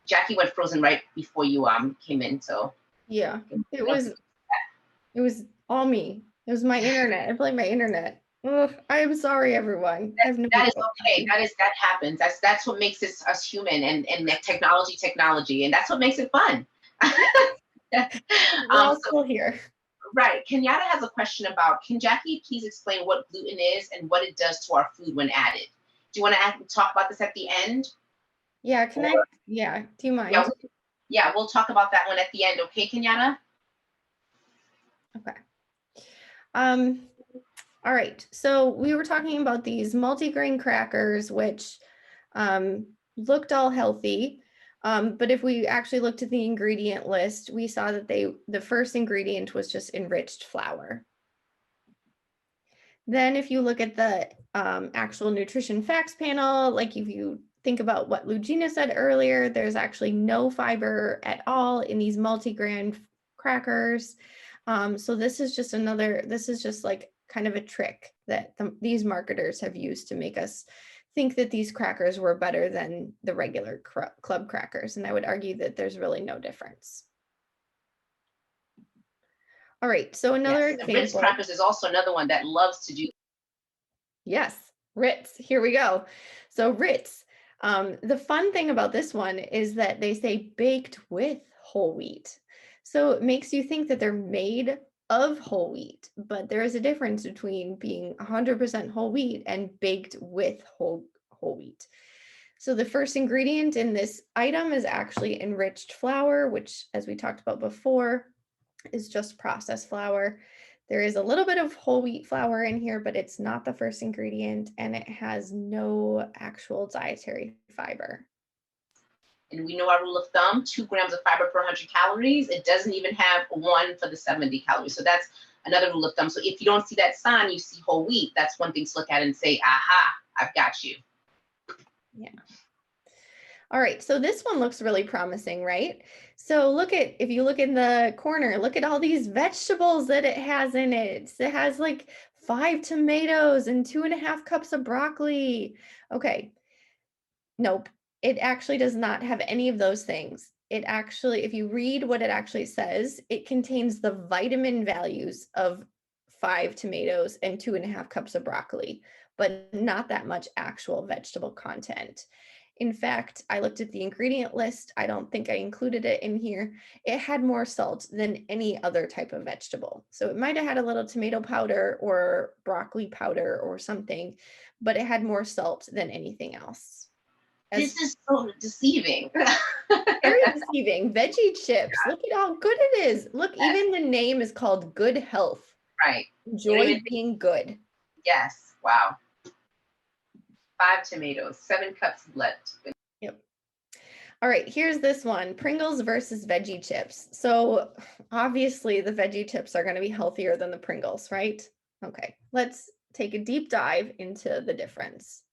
B: Jackie went frozen right before you came in. So
A: Yeah, it was all me. It was my internet. I blame my internet. Ugh, I am sorry, everyone. I have no
B: that is
A: idea.
B: okay. That happens. That's what makes us human, and technology, and that's what makes it fun.
A: We're all
B: So
A: still here.
B: right, Kenyatta has a question about, can Jackie please explain what gluten is and what it does to our food when added? Do you want to talk about this at the end?
A: Yeah,
B: Or,
A: yeah, do you
B: yeah,
A: mind?
B: yeah, we'll talk about that one at the end. Okay, Kenyatta?
A: Okay. All right. So we were talking about these multigrain crackers, which looked all healthy. But if we actually looked at the ingredient list, we saw that the first ingredient was just enriched flour. Then if you look at the actual nutrition facts panel, like if you think about what Lugina said earlier, there's actually no fiber at all in these multigrain crackers. So this is just like kind of a trick that these marketers have used to make us think that these crackers were better than the regular club crackers. And I would argue that there's really no difference. All right, so another
B: Yes, Ritz
A: example.
B: crackers is also another one that loves to do.
A: Yes, Ritz, here we go. So Ritz, the fun thing about this one is that they say baked with whole wheat. So it makes you think that they're made of whole wheat, but there is a difference between being 100% whole wheat and baked with whole wheat. So the first ingredient in this item is actually enriched flour, which, as we talked about before, is just processed flour. There is a little bit of whole wheat flour in here, but it's not the first ingredient, and it has no actual dietary fiber.
B: And we know our rule of thumb, 2 grams of fiber per 100 calories. It doesn't even have one for the 70 calories. So that's another rule of thumb. So if you don't see that sign, you see whole wheat, that's one thing to look at and say, aha, I've got you.
A: Yeah. All right, so this one looks really promising, right? So if you look in the corner, look at all these vegetables that it has in it. It has like 5 tomatoes and 2.5 cups of broccoli. Okay, nope, it actually does not have any of those things. It actually, if you read what it actually says, it contains the vitamin values of 5 tomatoes and 2.5 cups of broccoli, but not that much actual vegetable content. In fact, I looked at the ingredient list. I don't think I included it in here. It had more salt than any other type of vegetable. So it might have had a little tomato powder or broccoli powder or something, but it had more salt than anything else.
B: This is so deceiving.
A: Very deceiving. Veggie chips. Look at how good it is. Look, even the name is called Good Health.
B: Right.
A: Enjoy being good.
B: Yes. Wow. 5 tomatoes, 7 cups of blood.
A: Yep. All right, here's this one, Pringles versus veggie chips. So obviously the veggie chips are going to be healthier than the Pringles, right? Okay, let's take a deep dive into the difference.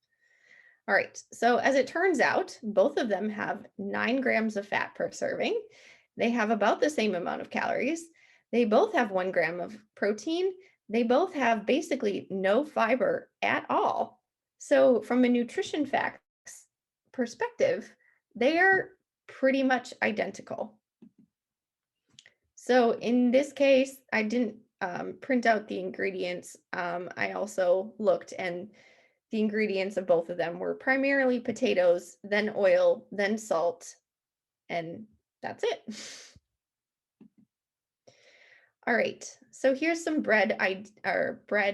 A: All right, so as it turns out, both of them have 9 grams of fat per serving. They have about the same amount of calories. They both have 1 gram of protein. They both have basically no fiber at all. So from a nutrition facts perspective, they are pretty much identical. So in this case, I didn't print out the ingredients. I also looked, and the ingredients of both of them were primarily potatoes, then oil, then salt, and that's it. All right, so here's some bread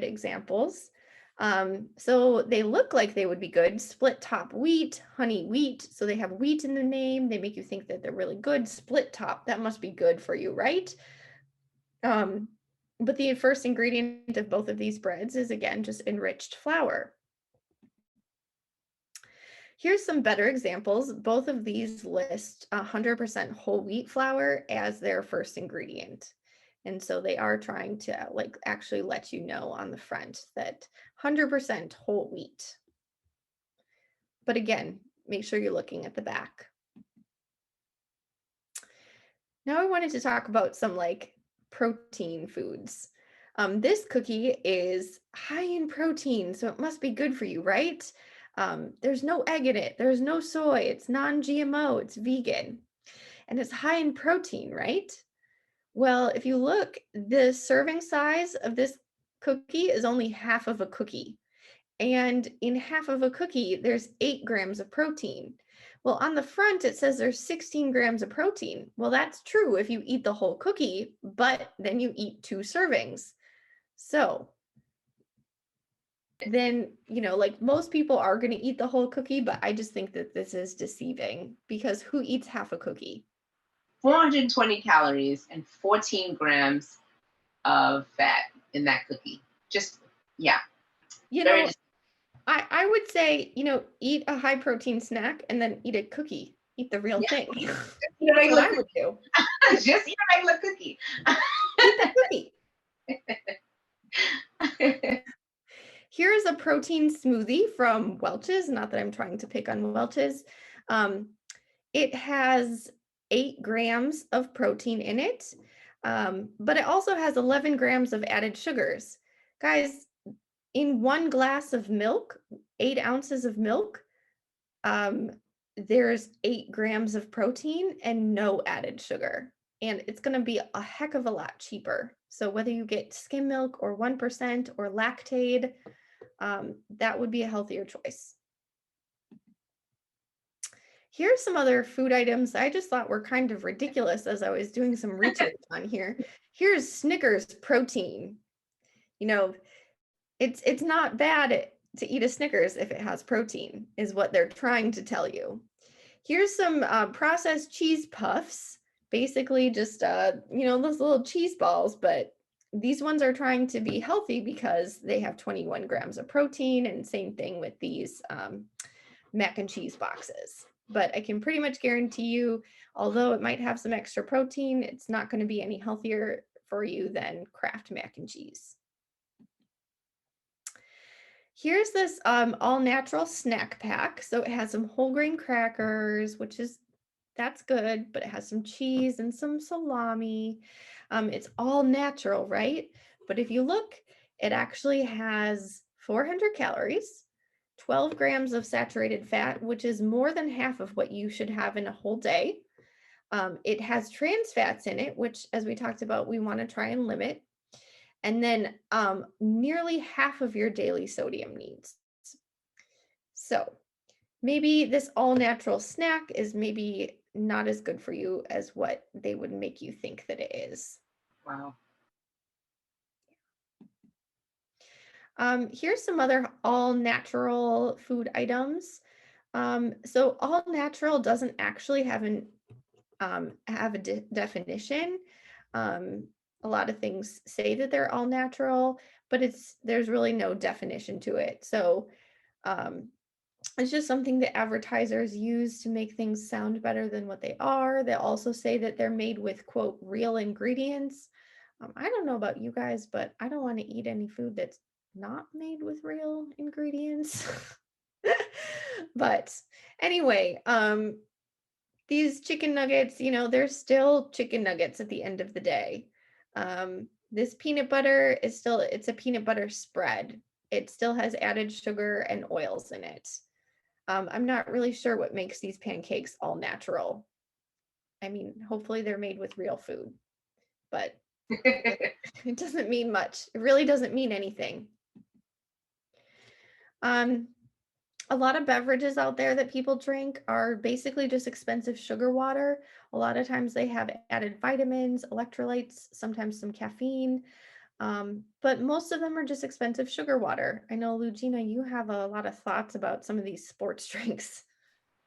A: examples. So they look like they would be good. Split top wheat, honey wheat. So they have wheat in the name. They make you think that they're really good. Split top, that must be good for you, right? But the first ingredient of both of these breads is, again, just enriched flour. Here's some better examples. Both of these list 100% whole wheat flour as their first ingredient. And so they are trying to actually let you know on the front that 100% whole wheat. But again, make sure you're looking at the back. Now I wanted to talk about some protein foods. This cookie is high in protein, so it must be good for you, right? There's no egg in it. There's no soy. It's non-GMO. It's vegan. And it's high in protein, right? Well, if you look, the serving size of this cookie is only half of a cookie. And in half of a cookie, there's 8 grams of protein. Well, on the front, it says there's 16 grams of protein. Well, that's true if you eat the whole cookie, but then you eat 2 servings. So then, like most people are going to eat the whole cookie, but I just think that this is deceiving because who eats half a cookie?
B: 420 calories and 14 grams of fat in that cookie. Just, yeah.
A: I would say, eat a high protein snack and then eat a cookie. Eat the real thing. That's what I would do.
B: Just eat a regular cookie.
A: Eat the cookie. Here's a protein smoothie from Welch's. Not that I'm trying to pick on Welch's. It has 8 grams of protein in it, but it also has 11 grams of added sugars. Guys, in 1 glass of milk, 8 ounces of milk, there's 8 grams of protein and no added sugar. And it's going to be a heck of a lot cheaper. So whether you get skim milk or 1% or Lactaid, that would be a healthier choice. Here's some other food items I just thought were kind of ridiculous as I was doing some research on here. Here's Snickers protein. It's not bad to eat a Snickers if it has protein, is what they're trying to tell you. Here's some processed cheese puffs, basically just, those little cheese balls, but these ones are trying to be healthy because they have 21 grams of protein, and same thing with these mac and cheese boxes. But I can pretty much guarantee you, although it might have some extra protein, it's not going to be any healthier for you than Kraft mac and cheese. Here's this all-natural snack pack. So it has some whole grain crackers, that's good, but it has some cheese and some salami. It's all natural, right? But if you look, it actually has 400 calories, 12 grams of saturated fat, which is more than half of what you should have in a whole day. It has trans fats in it, which, as we talked about, we want to try and limit. And then nearly half of your daily sodium needs. So maybe this all-natural snack is maybe not as good for you as what they would make you think that it is.
B: Wow.
A: Here's some other all-natural food items. So all-natural doesn't actually have a definition. A lot of things say that they're all natural, but there's really no definition to it. So it's just something that advertisers use to make things sound better than what they are. They also say that they're made with, quote, real ingredients. I don't know about you guys, but I don't want to eat any food that's not made with real ingredients. But anyway, these chicken nuggets, they're still chicken nuggets at the end of the day. This peanut butter it's a peanut butter spread. It still has added sugar and oils in it. I'm not really sure what makes these pancakes all natural. I mean, hopefully they're made with real food, but it doesn't mean much. It really doesn't mean anything. A lot of beverages out there that people drink are basically just expensive sugar water. A lot of times they have added vitamins, electrolytes, sometimes some caffeine, but most of them are just expensive sugar water. I know, Lugina, you have a lot of thoughts about some of these sports drinks.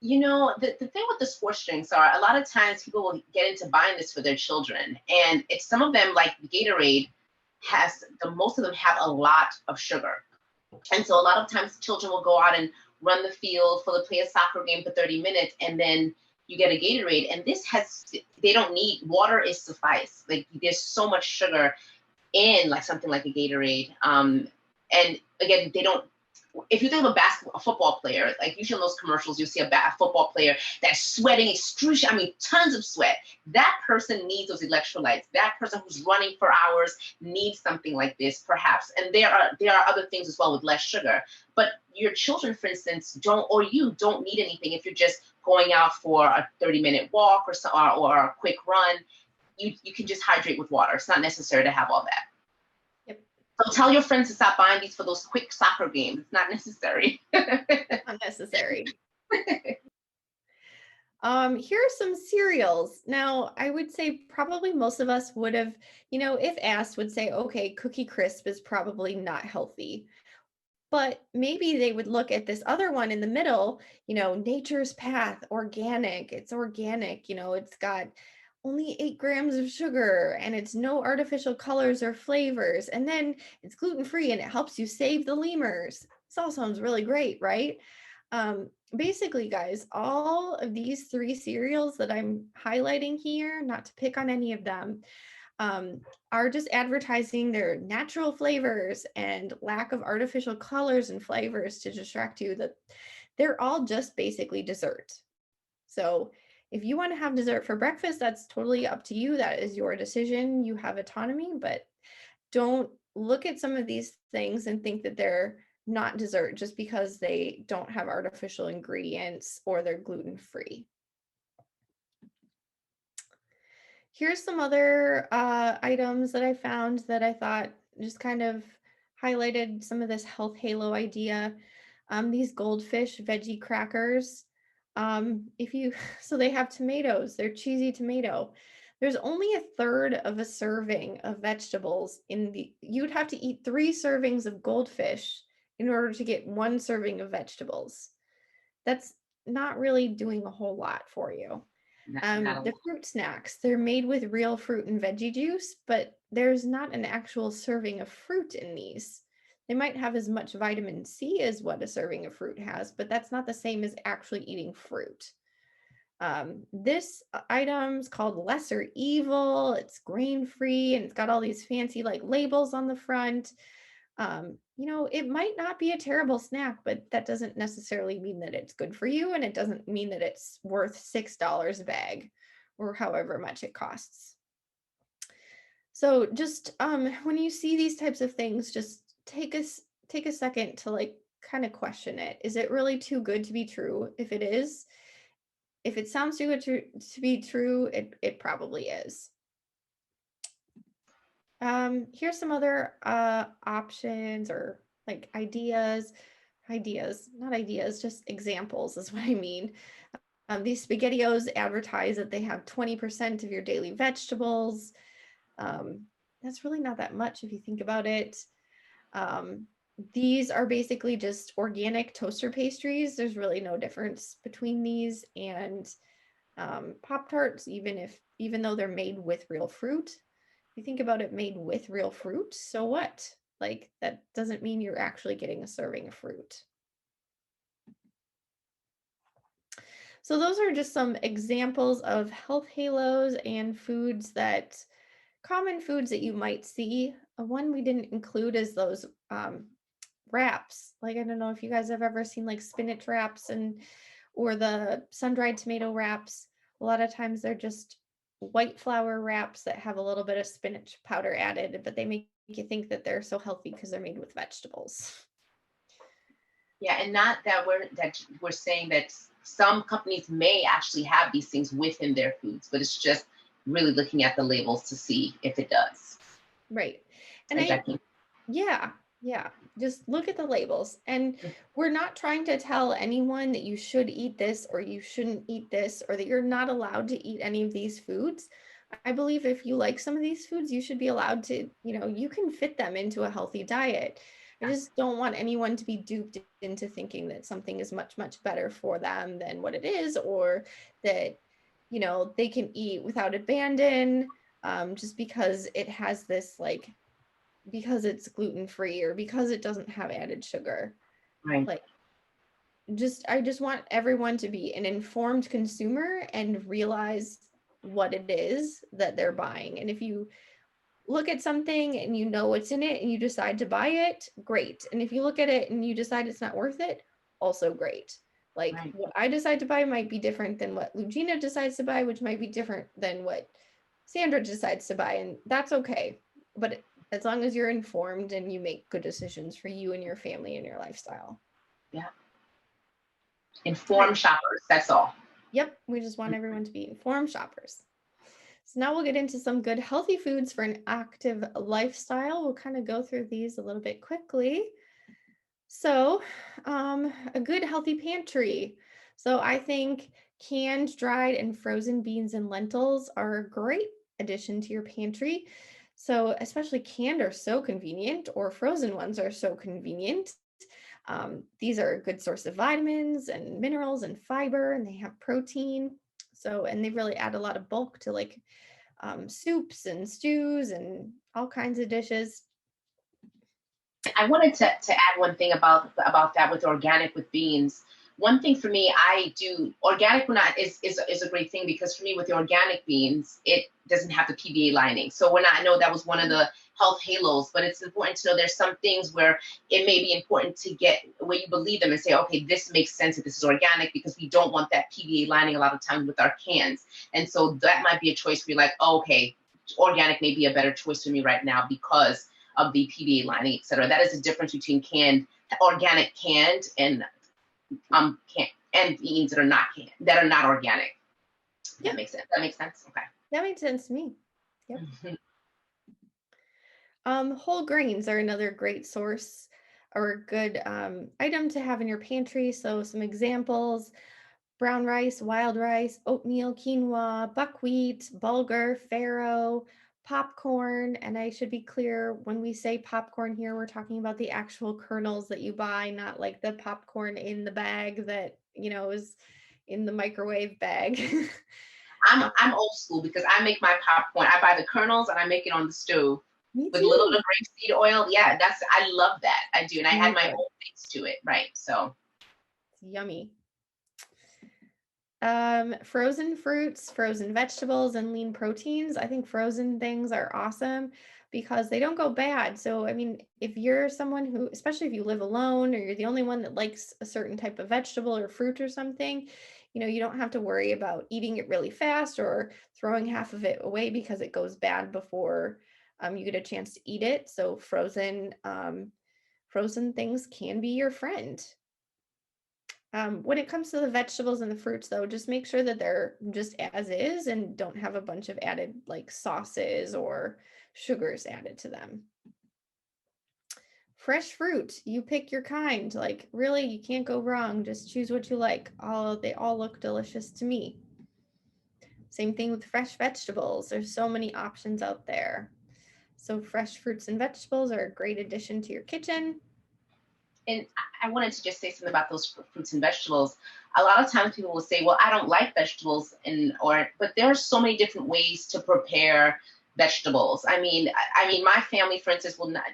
B: The thing with the sports drinks are a lot of times people will get into buying this for their children. And if some of them, like Gatorade, most of them have a lot of sugar. And so a lot of times children will go out and run the field for play a soccer game for 30 minutes, and then you get a Gatorade. And they don't need, water is suffice. Like there's so much sugar in like something like a Gatorade. And again, if you think of a football player, like usually in those commercials, you see a football player that's sweating excruciating, I mean, tons of sweat. That person needs those electrolytes. That person who's running for hours needs something like this, perhaps. And there are other things as well with less sugar. But your children, for instance, you don't need anything if you're just going out for a 30-minute walk or a quick run. You can just hydrate with water. It's not necessary to have all that.
A: Yep.
B: So tell your friends to stop buying these for those quick soccer games. It's not necessary.
A: Unnecessary. Here are some cereals. Now, I would say probably most of us would have, if asked, would say, okay, Cookie Crisp is probably not healthy. But maybe they would look at this other one in the middle, Nature's Path, organic. It's organic, it's got only 8 grams of sugar and it's no artificial colors or flavors. And then it's gluten-free and it helps you save the lemurs. This all sounds really great, right? Basically, guys, all of these 3 cereals that I'm highlighting here, not to pick on any of them, are just advertising their natural flavors and lack of artificial colors and flavors to distract you. That they're all just basically dessert. So if you want to have dessert for breakfast, that's totally up to you. That is your decision. You have autonomy, but don't look at some of these things and think that they're not dessert just because they don't have artificial ingredients or they're gluten-free. Here's some other items that I found that I thought just kind of highlighted some of this health halo idea. These goldfish veggie crackers. So they have tomatoes, they're cheesy tomato. There's only a third of a serving of vegetables you'd have to eat 3 servings of goldfish in order to get 1 serving of vegetables. That's not really doing a whole lot for you. The fruit snacks, they're made with real fruit and veggie juice, but there's not an actual serving of fruit in these. They might have as much vitamin C as what a serving of fruit has, but that's not the same as actually eating fruit. This item's called Lesser Evil. It's grain-free and it's got all these fancy labels on the front. It might not be a terrible snack, but that doesn't necessarily mean that it's good for you, and it doesn't mean that it's worth $6 a bag or however much it costs. So just when you see these types of things, just take a second to kind of question it. Is it really too good to be true? If it is, if it sounds too good to be true, it probably is. Here's some other options or ideas, not ideas, just examples is what I mean. These SpaghettiOs advertise that they have 20% of your daily vegetables. That's really not that much if you think about it. These are basically just organic toaster pastries. There's really no difference between these and Pop-Tarts, even though they're made with real fruit. You think about it, made with real fruit, so what? That doesn't mean you're actually getting a serving of fruit. So those are just some examples of health halos and common foods that you might see. One we didn't include is those wraps. I don't know if you guys have ever seen spinach wraps or the sun-dried tomato wraps. A lot of times they're just white flour wraps that have a little bit of spinach powder added, but they make you think that they're so healthy because they're made with vegetables.
B: Yeah, and not that we're saying that some companies may actually have these things within their foods, but it's just really looking at the labels to see if it does.
A: Right. And yeah, just look at the labels. And we're not trying to tell anyone that you should eat this or you shouldn't eat this or that you're not allowed to eat any of these foods. I believe if you like some of these foods, you should be allowed to, you can fit them into a healthy diet. I just don't want anyone to be duped into thinking that something is much, much better for them than what it is, or that, they can eat without abandon, just because it has this because it's gluten-free or because it doesn't have added sugar.
B: Right.
A: I just want everyone to be an informed consumer and realize what it is that they're buying. And if you look at something and you know what's in it and you decide to buy it, great. And if you look at it and you decide it's not worth it, also great. Like
B: Right.
A: what I decide to buy might be different than what Lugina decides to buy, which might be different than what Sandra decides to buy. And that's okay. But as long as you're informed and you make good decisions for you and your family and your lifestyle.
B: Yeah.
A: Right.
B: Informed shoppers. That's all.
A: Yep. We just want everyone to be informed shoppers. So now we'll get into some good healthy foods for an active lifestyle. We'll kind of go through these a little bit quickly. So, a good healthy pantry. So I think canned, dried, and frozen beans and lentils are a great addition to your pantry. So, especially canned are so convenient, or frozen ones are so convenient. These are a good source of vitamins and minerals and fiber, and they have protein. So, and they really add a lot of bulk to like soups and stews and all kinds of dishes.
B: I wanted to add one thing about that with organic with beans. One thing for me, I do organic not is a great thing because for me with the organic beans, it doesn't have the PBA lining. So when I know that was one of the health halos, but it's important to know there's some things where it may be important to get where you believe them and say, okay, this makes sense if this is organic because we don't want that PBA lining a lot of times with our cans. And so that might be a choice where you're like, oh, okay, organic may be a better choice for me right now because of the PBA lining, et cetera. That is the difference between organic canned and and beans that are not organic.
A: Yeah.
B: That makes sense. That makes sense. Okay.
A: That makes sense to me. Yep.
B: Mm-hmm.
A: Whole grains are another great source or a good item to have in your pantry. So some examples: brown rice, wild rice, oatmeal, quinoa, buckwheat, bulgur, farro, popcorn. And I should be clear, when we say popcorn here, we're talking about the actual kernels that you buy, not like the popcorn in the bag that, is in the microwave bag.
B: I'm old school because I make my popcorn. I buy the kernels and I make it on the stove
A: Me
B: with a little
A: too.
B: bit of grapeseed oil. Yeah, I love that. I do, and I add
A: So
B: my
A: good.
B: own things to it. Right. So
A: It's yummy. Frozen fruits, frozen vegetables, and lean proteins. I think frozen things are awesome because they don't go bad. So, I mean, if you're someone who, especially if you live alone or you're the only one that likes a certain type of vegetable or fruit or something, you don't have to worry about eating it really fast or throwing half of it away because it goes bad before you get a chance to eat it. So, frozen things can be your friend. When it comes to the vegetables and the fruits, though, just make sure that they're just as is and don't have a bunch of added like sauces or sugars added to them. Fresh fruit, you pick your kind. Like really, you can't go wrong. Just choose what you like. They all look delicious to me. Same thing with fresh vegetables. There's so many options out there. So fresh fruits and vegetables are a great addition to your kitchen.
B: and I wanted to just say something about those fruits and vegetables. A lot of times people will say, "Well, I don't like vegetables," but there are so many different ways to prepare vegetables. I mean, my family, for instance, will not.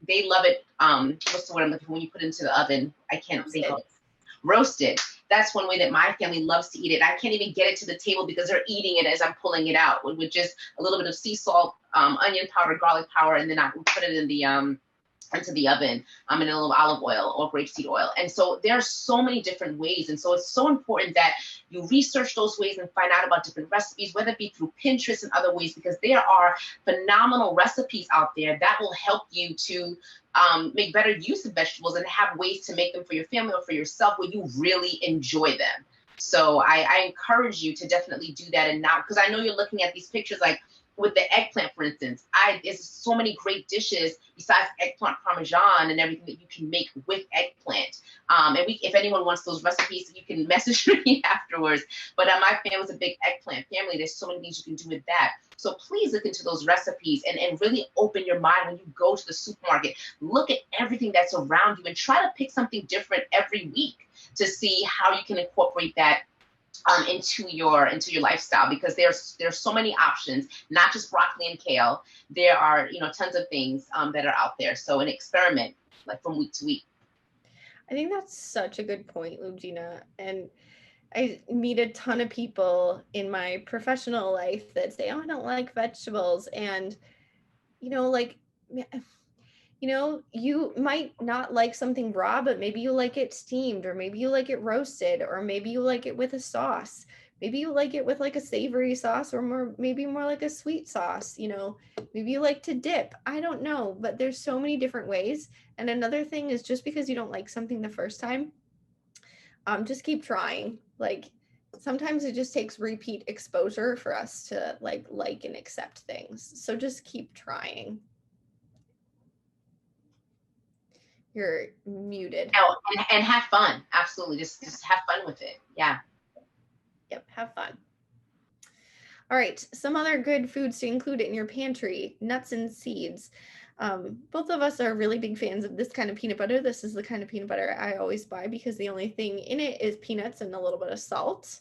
B: They love it. What's the word I'm looking for? When you put it into the oven, I can't think of it. Roasted. That's one way that my family loves to eat it. I can't even get it to the table because they're eating it as I'm pulling it out with just a little bit of sea salt, onion powder, garlic powder, and then I put it in the into the oven in a little olive oil or grapeseed oil. And so there are so many different ways. And so it's so important that you research those ways and find out about different recipes, whether it be through Pinterest and other ways, because there are phenomenal recipes out there that will help you to make better use of vegetables and have ways to make them for your family or for yourself where you really enjoy them. So I encourage you to definitely do that. And now, because I know you're looking at these pictures like with the eggplant, for instance, there's so many great dishes besides eggplant parmesan and everything that you can make with eggplant. If anyone wants those recipes, you can message me afterwards. But my family's a big eggplant family. There's so many things you can do with that. So please look into those recipes and really open your mind when you go to the supermarket. Look at everything that's around you and try to pick something different every week to see how you can incorporate that into your lifestyle, because there's so many options, not just broccoli and kale. There are tons of things that are out there. So an experiment like from week to week.
A: I think that's such a good point, Lugina. And I meet a ton of people in my professional life that say, "Oh, I don't like vegetables." And you know, like, you know, you might not like something raw, but maybe you like it steamed, or maybe you like it roasted, or maybe you like it with a sauce. Maybe you like it with like a savory sauce, or more, maybe more like a sweet sauce, you know, maybe you like to dip. I don't know, but there's so many different ways. And another thing is, just because you don't like something the first time, just keep trying. Like, sometimes it just takes repeat exposure for us to like and accept things. So just keep trying. You're muted.
B: Oh, and have fun. Absolutely. Just have fun with it. Yeah.
A: Yep, have fun. All right, some other good foods to include in your pantry: nuts and seeds. Both of us are really big fans of this kind of peanut butter. This is the kind of peanut butter I always buy because the only thing in it is peanuts and a little bit of salt.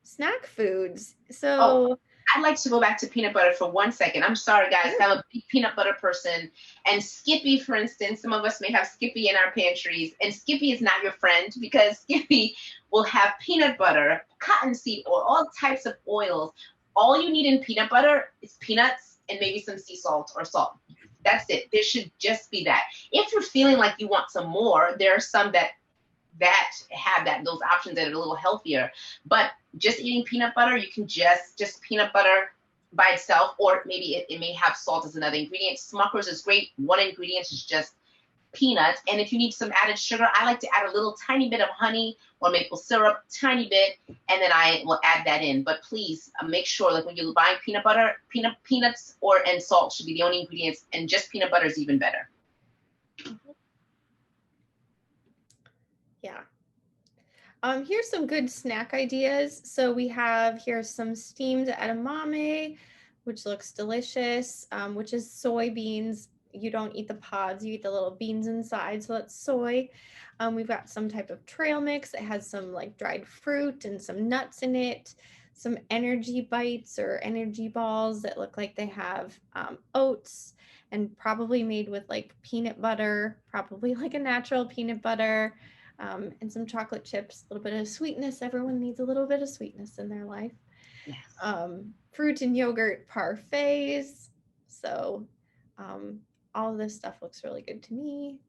A: Snack foods. So
B: I'd like to go back to peanut butter for 1 second. I'm sorry, guys. I'm a big peanut butter person. And Skippy, for instance, some of us may have Skippy in our pantries. And Skippy is not your friend, because Skippy will have peanut butter, cottonseed oil, all types of oils. All you need in peanut butter is peanuts and maybe some sea salt or salt. That's it. There should just be that. If you're feeling like you want some more, there are some that have those options that are a little healthier. But just eating peanut butter, you can just peanut butter by itself, or maybe it may have salt as another ingredient. Smucker's is great. One ingredient is just peanuts. And if you need some added sugar, I like to add a little tiny bit of honey or maple syrup, tiny bit, and then I will add that in. But please make sure, like, when you're buying peanut butter, peanuts and salt should be the only ingredients, and just peanut butter is even better.
A: Yeah. Here's some good snack ideas. So we have here some steamed edamame, which looks delicious, which is soybeans. You don't eat the pods, you eat the little beans inside, so that's soy. We've got some type of trail mix that has some like dried fruit and some nuts in it, some energy bites or energy balls that look like they have oats, and probably made with like peanut butter, probably like a natural peanut butter. And some chocolate chips, a little bit of sweetness. Everyone needs a little bit of sweetness in their life.
B: Yes.
A: Fruit and yogurt parfaits. So all of this stuff looks really good to me.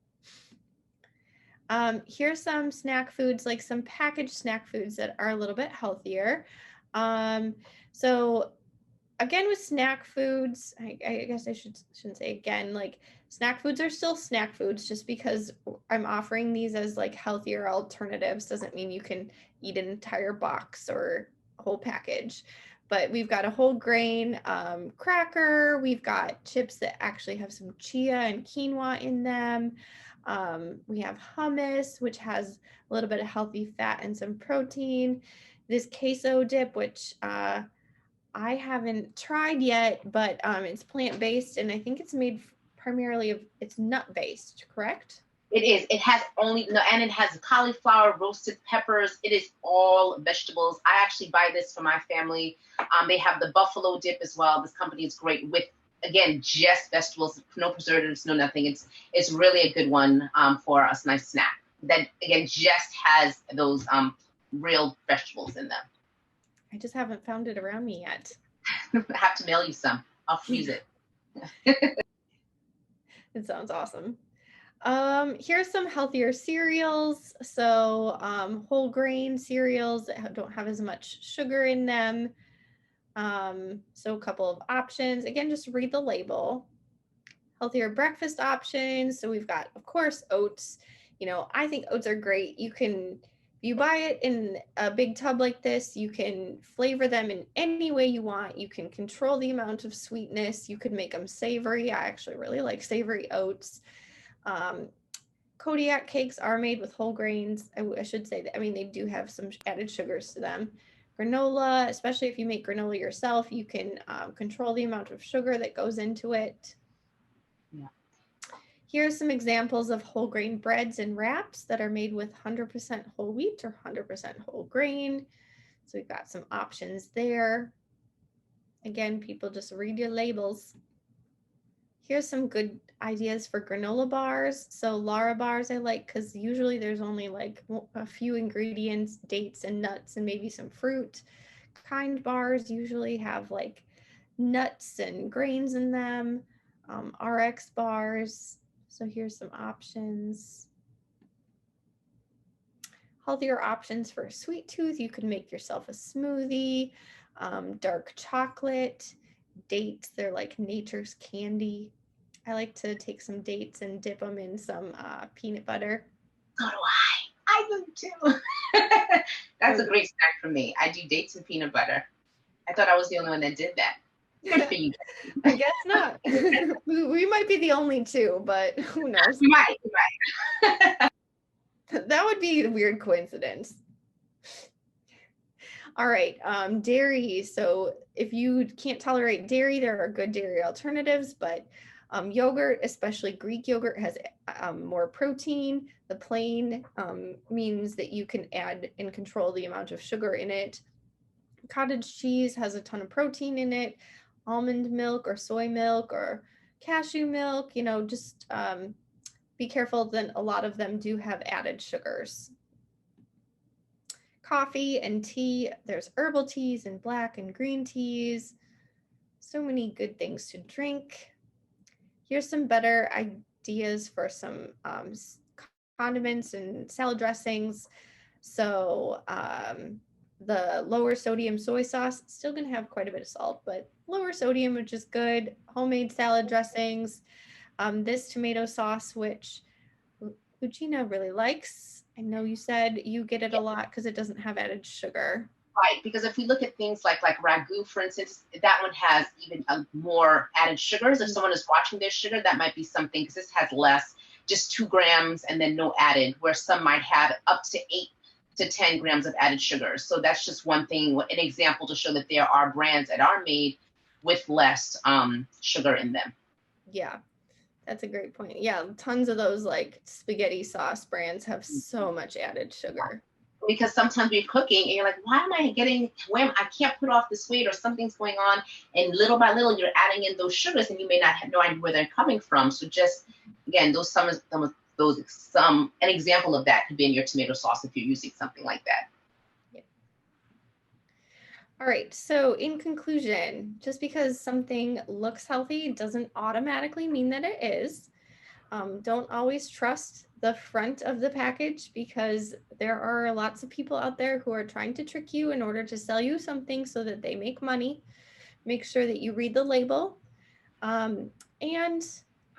A: Here's some snack foods, like some packaged snack foods that are a little bit healthier. So again, with snack foods, I guess I shouldn't say again, like, snack foods are still snack foods. Just because I'm offering these as like healthier alternatives doesn't mean you can eat an entire box or a whole package. But we've got a whole grain cracker. We've got chips that actually have some chia and quinoa in them. We have hummus, which has a little bit of healthy fat and some protein. This queso dip, which I haven't tried yet, but it's plant-based, and I think it's made primarily of, it's nut-based, correct?
B: It is. It has only, no, and it has cauliflower, roasted peppers. It is all vegetables. I actually buy this for my family. They have the buffalo dip as well. This company is great with, again, just vegetables, no preservatives, no nothing. It's really a good one for a nice snack that, again, just has those real vegetables in them.
A: I just haven't found it around me yet.
B: I have to mail you some. I'll freeze it.
A: It sounds awesome. Here's some healthier cereals. So whole grain cereals that don't have as much sugar in them. So a couple of options. Again, just read the label. Healthier breakfast options. So we've got, of course, oats. You know, I think oats are great. You buy it in a big tub like this, you can flavor them in any way you want. You can control the amount of sweetness. You could make them savory. I actually really like savory oats. Kodiak cakes are made with whole grains. I should say that, I mean, they do have some added sugars to them. Granola, especially if you make granola yourself, you can control the amount of sugar that goes into it.
B: Yeah.
A: Here are some examples of whole grain breads and wraps that are made with 100% whole wheat or 100% whole grain. So we've got some options there. Again, people, just read your labels. Here's some good ideas for granola bars. So Lara bars I like because usually there's only like a few ingredients, dates and nuts and maybe some fruit. Kind bars usually have like nuts and grains in them, RX bars. So here's some options. Healthier options for a sweet tooth. You can make yourself a smoothie, dark chocolate, dates. They're like nature's candy. I like to take some dates and dip them in some peanut butter.
B: So do I. I do too. That's a great snack for me. I do dates and peanut butter. I thought I was the only one that did that. Good for you.
A: I guess not. We might be the only two, but who knows?
B: Right.
A: That would be a weird coincidence. All right, dairy. So if you can't tolerate dairy, there are good dairy alternatives, but yogurt, especially Greek yogurt, has more protein. The plain means that you can add and control the amount of sugar in it. Cottage cheese has a ton of protein in it. Almond milk or soy milk or cashew milk, just be careful that a lot of them do have added sugars. Coffee and tea, there's herbal teas and black and green teas. So many good things to drink. Here's some better ideas for some condiments and salad dressings. So the lower sodium soy sauce, still going to have quite a bit of salt, but lower sodium, which is good. Homemade salad dressings. This tomato sauce, which Lucina really likes. I know you said you get it a lot because it doesn't have added sugar.
B: Right, because if we look at things like ragu, for instance, that one has even more added sugars. If someone is watching their sugar, that might be something, because this has less, just 2 grams and then no added, where some might have up to 8 to 10 grams of added sugars. So that's just one thing, an example to show that there are brands that are made with less sugar in them.
A: Yeah, that's a great point. Yeah, tons of those like spaghetti sauce brands have so much added sugar.
B: Because sometimes you're cooking and you're like, why am I getting, I can't put off this weight or something's going on. And little by little, you're adding in those sugars and you may not have no idea where they're coming from. So just, again, an example of that could be in your tomato sauce if you're using something like that.
A: Yeah. All right. So in conclusion, just because something looks healthy doesn't automatically mean that it is. Don't always trust the front of the package, because there are lots of people out there who are trying to trick you in order to sell you something so that they make money. Make sure that you read the label. And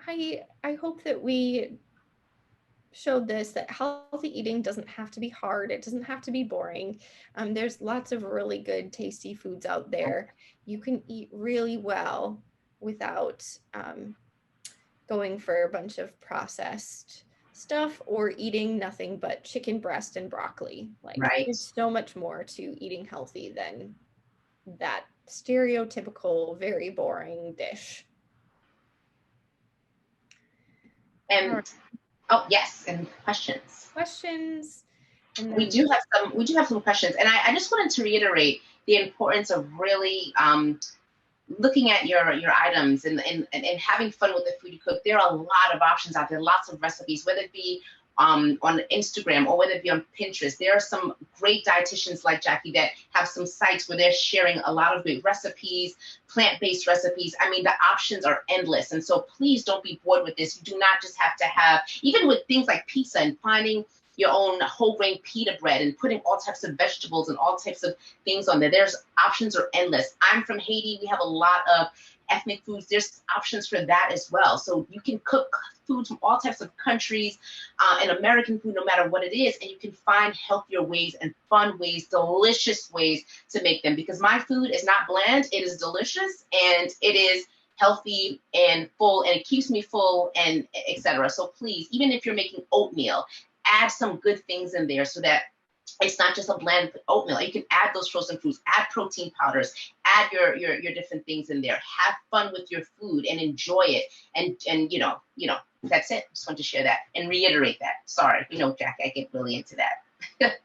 A: I hope that we showed this, that healthy eating doesn't have to be hard. It doesn't have to be boring. There's lots of really good, tasty foods out there. You can eat really well without going for a bunch of processed stuff or eating nothing but chicken breast and broccoli. Like,
B: right.
A: There's so much more to eating healthy than that stereotypical, very boring dish.
B: And right. Oh yes, and questions.
A: And then
B: we do have some questions, and I just wanted to reiterate the importance of really looking at your items and having fun with the food you cook. There are a lot of options out there, lots of recipes, whether it be on Instagram or whether it be on Pinterest. There are some great dietitians like Jackie that have some sites where they're sharing a lot of great recipes, plant-based recipes. I mean, the options are endless. And so please don't be bored with this. You do not just have to have, even with things like pizza and finding your own whole grain pita bread and putting all types of vegetables and all types of things on there. There's options are endless. I'm from Haiti. We have a lot of ethnic foods. There's options for that as well. So you can cook foods from all types of countries and American food, no matter what it is. And you can find healthier ways and fun ways, delicious ways to make them. Because my food is not bland. It is delicious and it is healthy and full, and it keeps me full, and etc. So please, even if you're making oatmeal, add some good things in there so that it's not just a bland oatmeal. You can add those frozen foods, add protein powders, add your different things in there. Have fun with your food and enjoy it. And you know, that's it. Just want to share that and reiterate that. Sorry, Jack, I get really into that.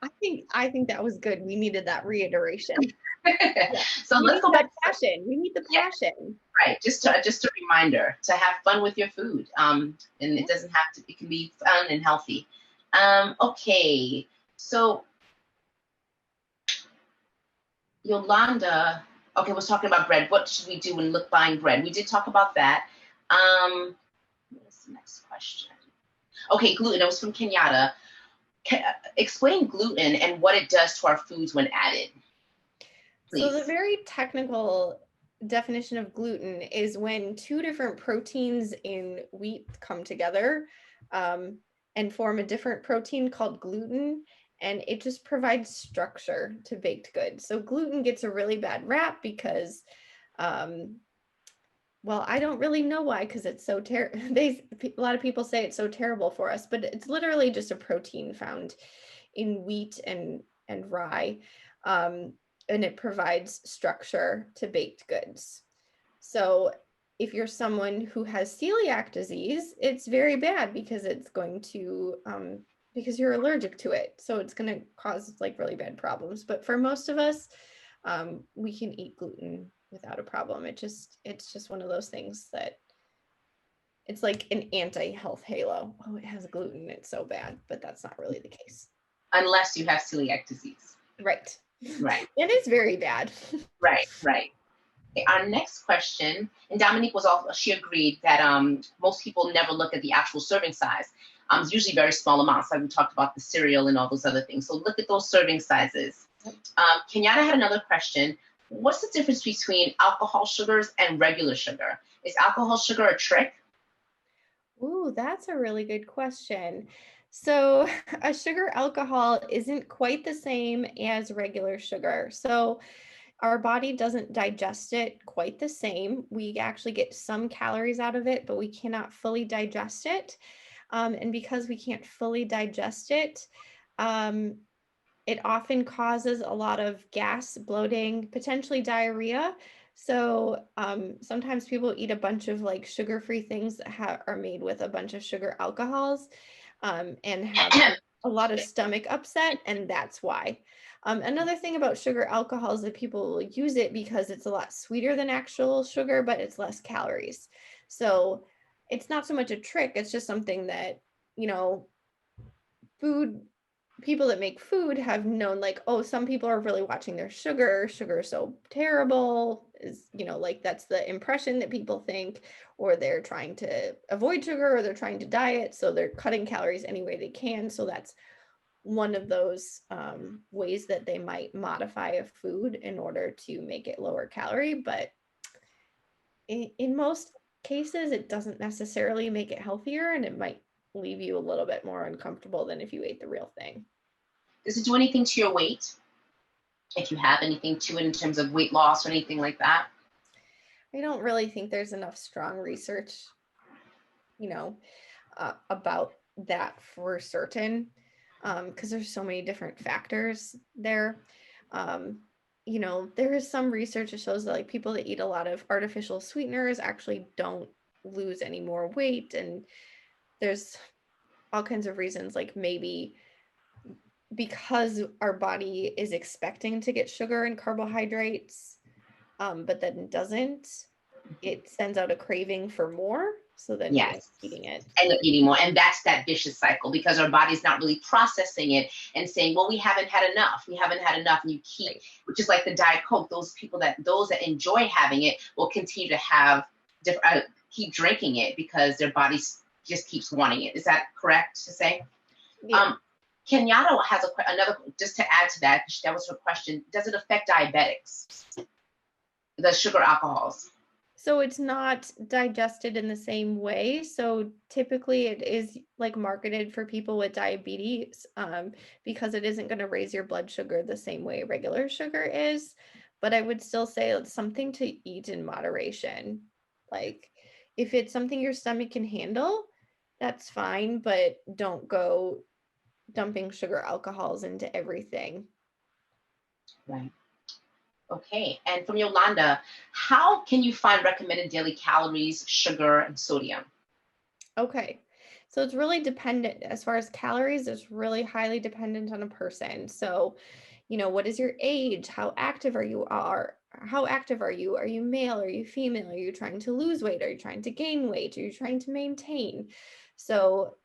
A: I think that was good. We needed that reiteration.
B: Yeah. So let's go back to
A: passion. We need the passion.
B: Yeah. Right. Just a reminder to have fun with your food. And it doesn't have to. It can be fun and healthy. Okay, so Yolanda Okay, we're talking about bread. What should we do when look buying bread? We did talk about that. What's the next question? Okay, gluten. It was from Kenyatta. Explain gluten and what it does to our foods when added,
A: So the
B: please.
A: very technical definition of gluten is when two different proteins in wheat come together um, and form a different protein called gluten, and it just provides structure to baked goods. So gluten gets a really bad rap because, um, well, I don't really know why, because it's so terrible. A lot of people say it's so terrible for us, but it's literally just a protein found in wheat and rye, um, and it provides structure to baked goods. So if you're someone who has celiac disease, it's very bad because it's going to because you're allergic to it. So it's going to cause like really bad problems. But for most of us, we can eat gluten without a problem. It's just one of those things that it's like an anti-health halo. Oh, it has gluten, it's so bad, but that's not really the case.
B: Unless you have celiac disease.
A: Right.
B: Right,
A: It is very bad.
B: right. Okay, our next question, and Dominique was also, she agreed that most people never look at the actual serving size. It's usually very small amounts, like we talked about the cereal and all those other things. So look at those serving sizes. Kenyatta had another question. What's the difference between alcohol sugars and regular sugar? Is alcohol sugar a trick?
A: Ooh, that's a really good question. So, a sugar alcohol isn't quite the same as regular sugar. So, our body doesn't digest it quite the same. We actually get some calories out of it, but we cannot fully digest it. And because we can't fully digest it, um, it often causes a lot of gas, bloating, potentially diarrhea. So sometimes people eat a bunch of like sugar-free things that are made with a bunch of sugar alcohols and have a lot of stomach upset, and that's why. Another thing about sugar alcohol is that people will use it because it's a lot sweeter than actual sugar, but it's less calories. So it's not so much a trick, it's just something that, you know, food people that make food have known like, oh, some people are really watching their sugar is so terrible, is, you know, like that's the impression that people think, or they're trying to avoid sugar or they're trying to diet, so they're cutting calories any way they can. So that's one of those ways that they might modify a food in order to make it lower calorie. But in most cases, it doesn't necessarily make it healthier, and it might leave you a little bit more uncomfortable than if you ate the real thing.
B: Does it do anything to your weight? If you have anything to it in terms of weight loss or anything like that?
A: I don't really think there's enough strong research, you know, about that for certain, because there's so many different factors there. Um, you know, there is some research that shows that like people that eat a lot of artificial sweeteners actually don't lose any more weight, and there's all kinds of reasons, like maybe because our body is expecting to get sugar and carbohydrates, but then doesn't, it sends out a craving for more. So then we end up
B: Yes.
A: eating it.
B: End up eating more. And that's that vicious cycle because our body's not really processing it and saying, well, we haven't had enough. We haven't had enough. And you keep,
A: Right.
B: which is like the Diet Coke, those that enjoy having it will continue to have, keep drinking it because their body just keeps wanting it. Is that correct to say?
A: Yeah.
B: Kenyatta has another, just to add to that, that was her question. Does it affect diabetics? The sugar alcohols?
A: So it's not digested in the same way. So typically it is like marketed for people with diabetes, because it isn't going to raise your blood sugar the same way regular sugar is. But I would still say it's something to eat in moderation. Like if it's something your stomach can handle, that's fine, but don't go dumping sugar alcohols into everything.
B: Right. Okay. And from Yolanda, how can you find recommended daily calories, sugar, and sodium?
A: Okay. So it's really dependent as far as calories, it's really highly dependent on a person. So, you know, what is your age? How active are you are? How active are you? Are you male? Are you female? Are you trying to lose weight? Are you trying to gain weight? Are you trying to maintain? So,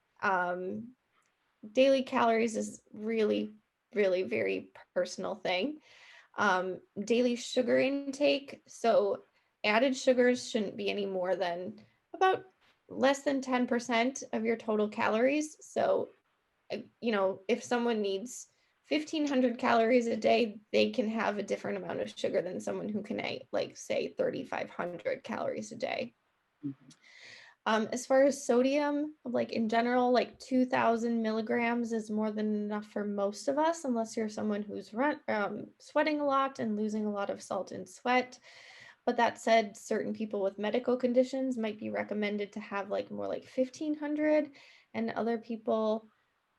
A: daily calories is really, really very personal thing. Daily sugar intake. So added sugars shouldn't be any more than about less than 10% of your total calories. So, if someone needs 1,500 calories a day, they can have a different amount of sugar than someone who can eat, like, say, 3,500 calories a day. As far as sodium, like in general, like 2,000 milligrams is more than enough for most of us, unless you're someone who's sweating a lot and losing a lot of salt and sweat. But that said, certain people with medical conditions might be recommended to have like more like 1,500, and other people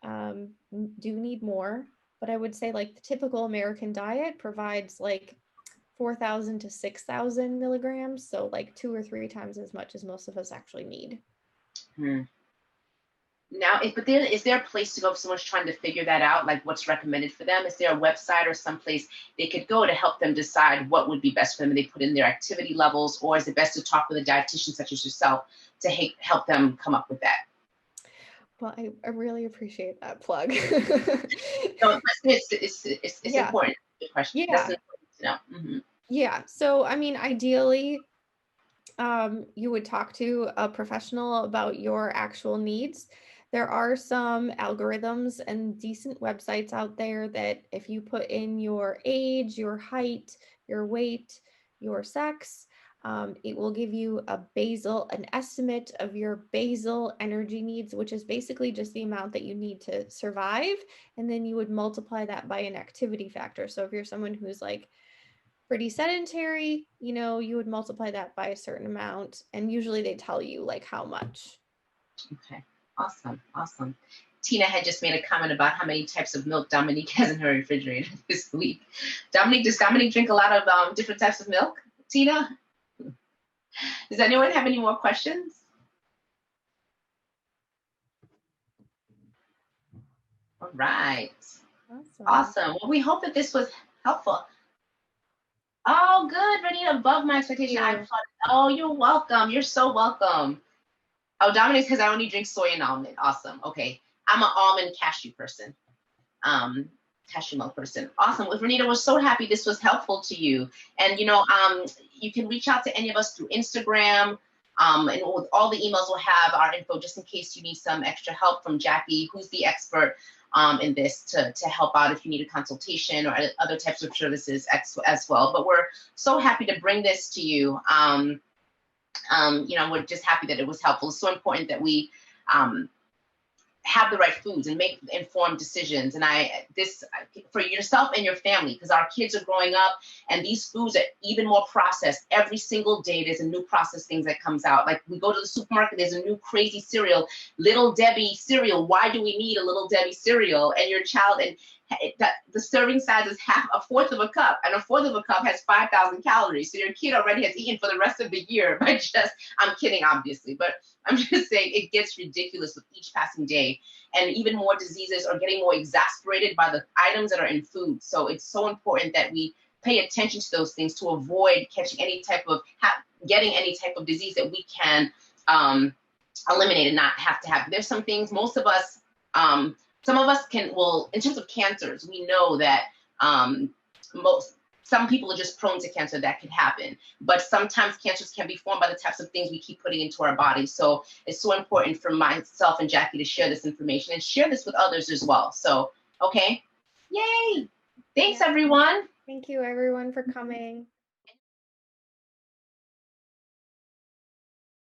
A: do need more. But I would say like the typical American diet provides like 4,000 to 6,000 milligrams. So like 2 or 3 times as much as most of us actually need.
B: Hmm. Now, but then is there a place to go if someone's trying to figure that out, like what's recommended for them? Is there a website or someplace they could go to help them decide what would be best for them? They put in their activity levels, or is it best to talk with a dietitian such as yourself to help them come up with that?
A: Well, I really appreciate that plug.
B: No, it's
A: Yeah.
B: important. Good question. That's
A: Yeah.
B: important to know. Mm-hmm.
A: Yeah. So, I mean, ideally, you would talk to a professional about your actual needs. There are some algorithms and decent websites out there that if you put in your age, your height, your weight, your sex, it will give you an estimate of your basal energy needs, which is basically just the amount that you need to survive. And then you would multiply that by an activity factor. So if you're someone who's like pretty sedentary, you would multiply that by a certain amount. And usually they tell you like how much.
B: Okay. Awesome. Awesome. Tina had just made a comment about how many types of milk Dominique has in her refrigerator this week. Does Dominique drink a lot of different types of milk? Tina? Does anyone have any more questions? All right. Awesome. Well, we hope that this was helpful. Oh, good, Renita, above my expectation. Oh, you're welcome. You're so welcome. Oh, Dominic says I only drink soy and almond. Awesome. Okay. I'm an almond cashew person. Cashew milk person. Awesome. With Renita, we're so happy this was helpful to you. And you can reach out to any of us through Instagram. And with all the emails, we'll have our info just in case you need some extra help from Jackie, who's the expert in this, to help out if you need a consultation or other types of services as well. But we're so happy to bring this to you. We're just happy that it was helpful. It's so important that we have the right foods and make informed decisions. And this for yourself and your family, because our kids are growing up and these foods are even more processed. Every single day, there's a new processed thing that comes out. Like we go to the supermarket, there's a new crazy cereal, Little Debbie cereal. Why do we need a Little Debbie cereal? And your child, and the serving size is a fourth of a cup, and a fourth of a cup has 5,000 calories. So your kid already has eaten for the rest of the year by I'm kidding, obviously, but I'm just saying it gets ridiculous with each passing day. And even more diseases are getting more exasperated by the items that are in food. So it's so important that we pay attention to those things to avoid catching getting any type of disease that we can eliminate and not have to have. There's some things most of us, some of us in terms of cancers, we know that some people are just prone to cancer. That could happen. But sometimes cancers can be formed by the types of things we keep putting into our bodies. So it's so important for myself and Jackie to share this information and share this with others as well. So, okay. Yay. Thanks, everyone.
A: Thank you, everyone, for coming.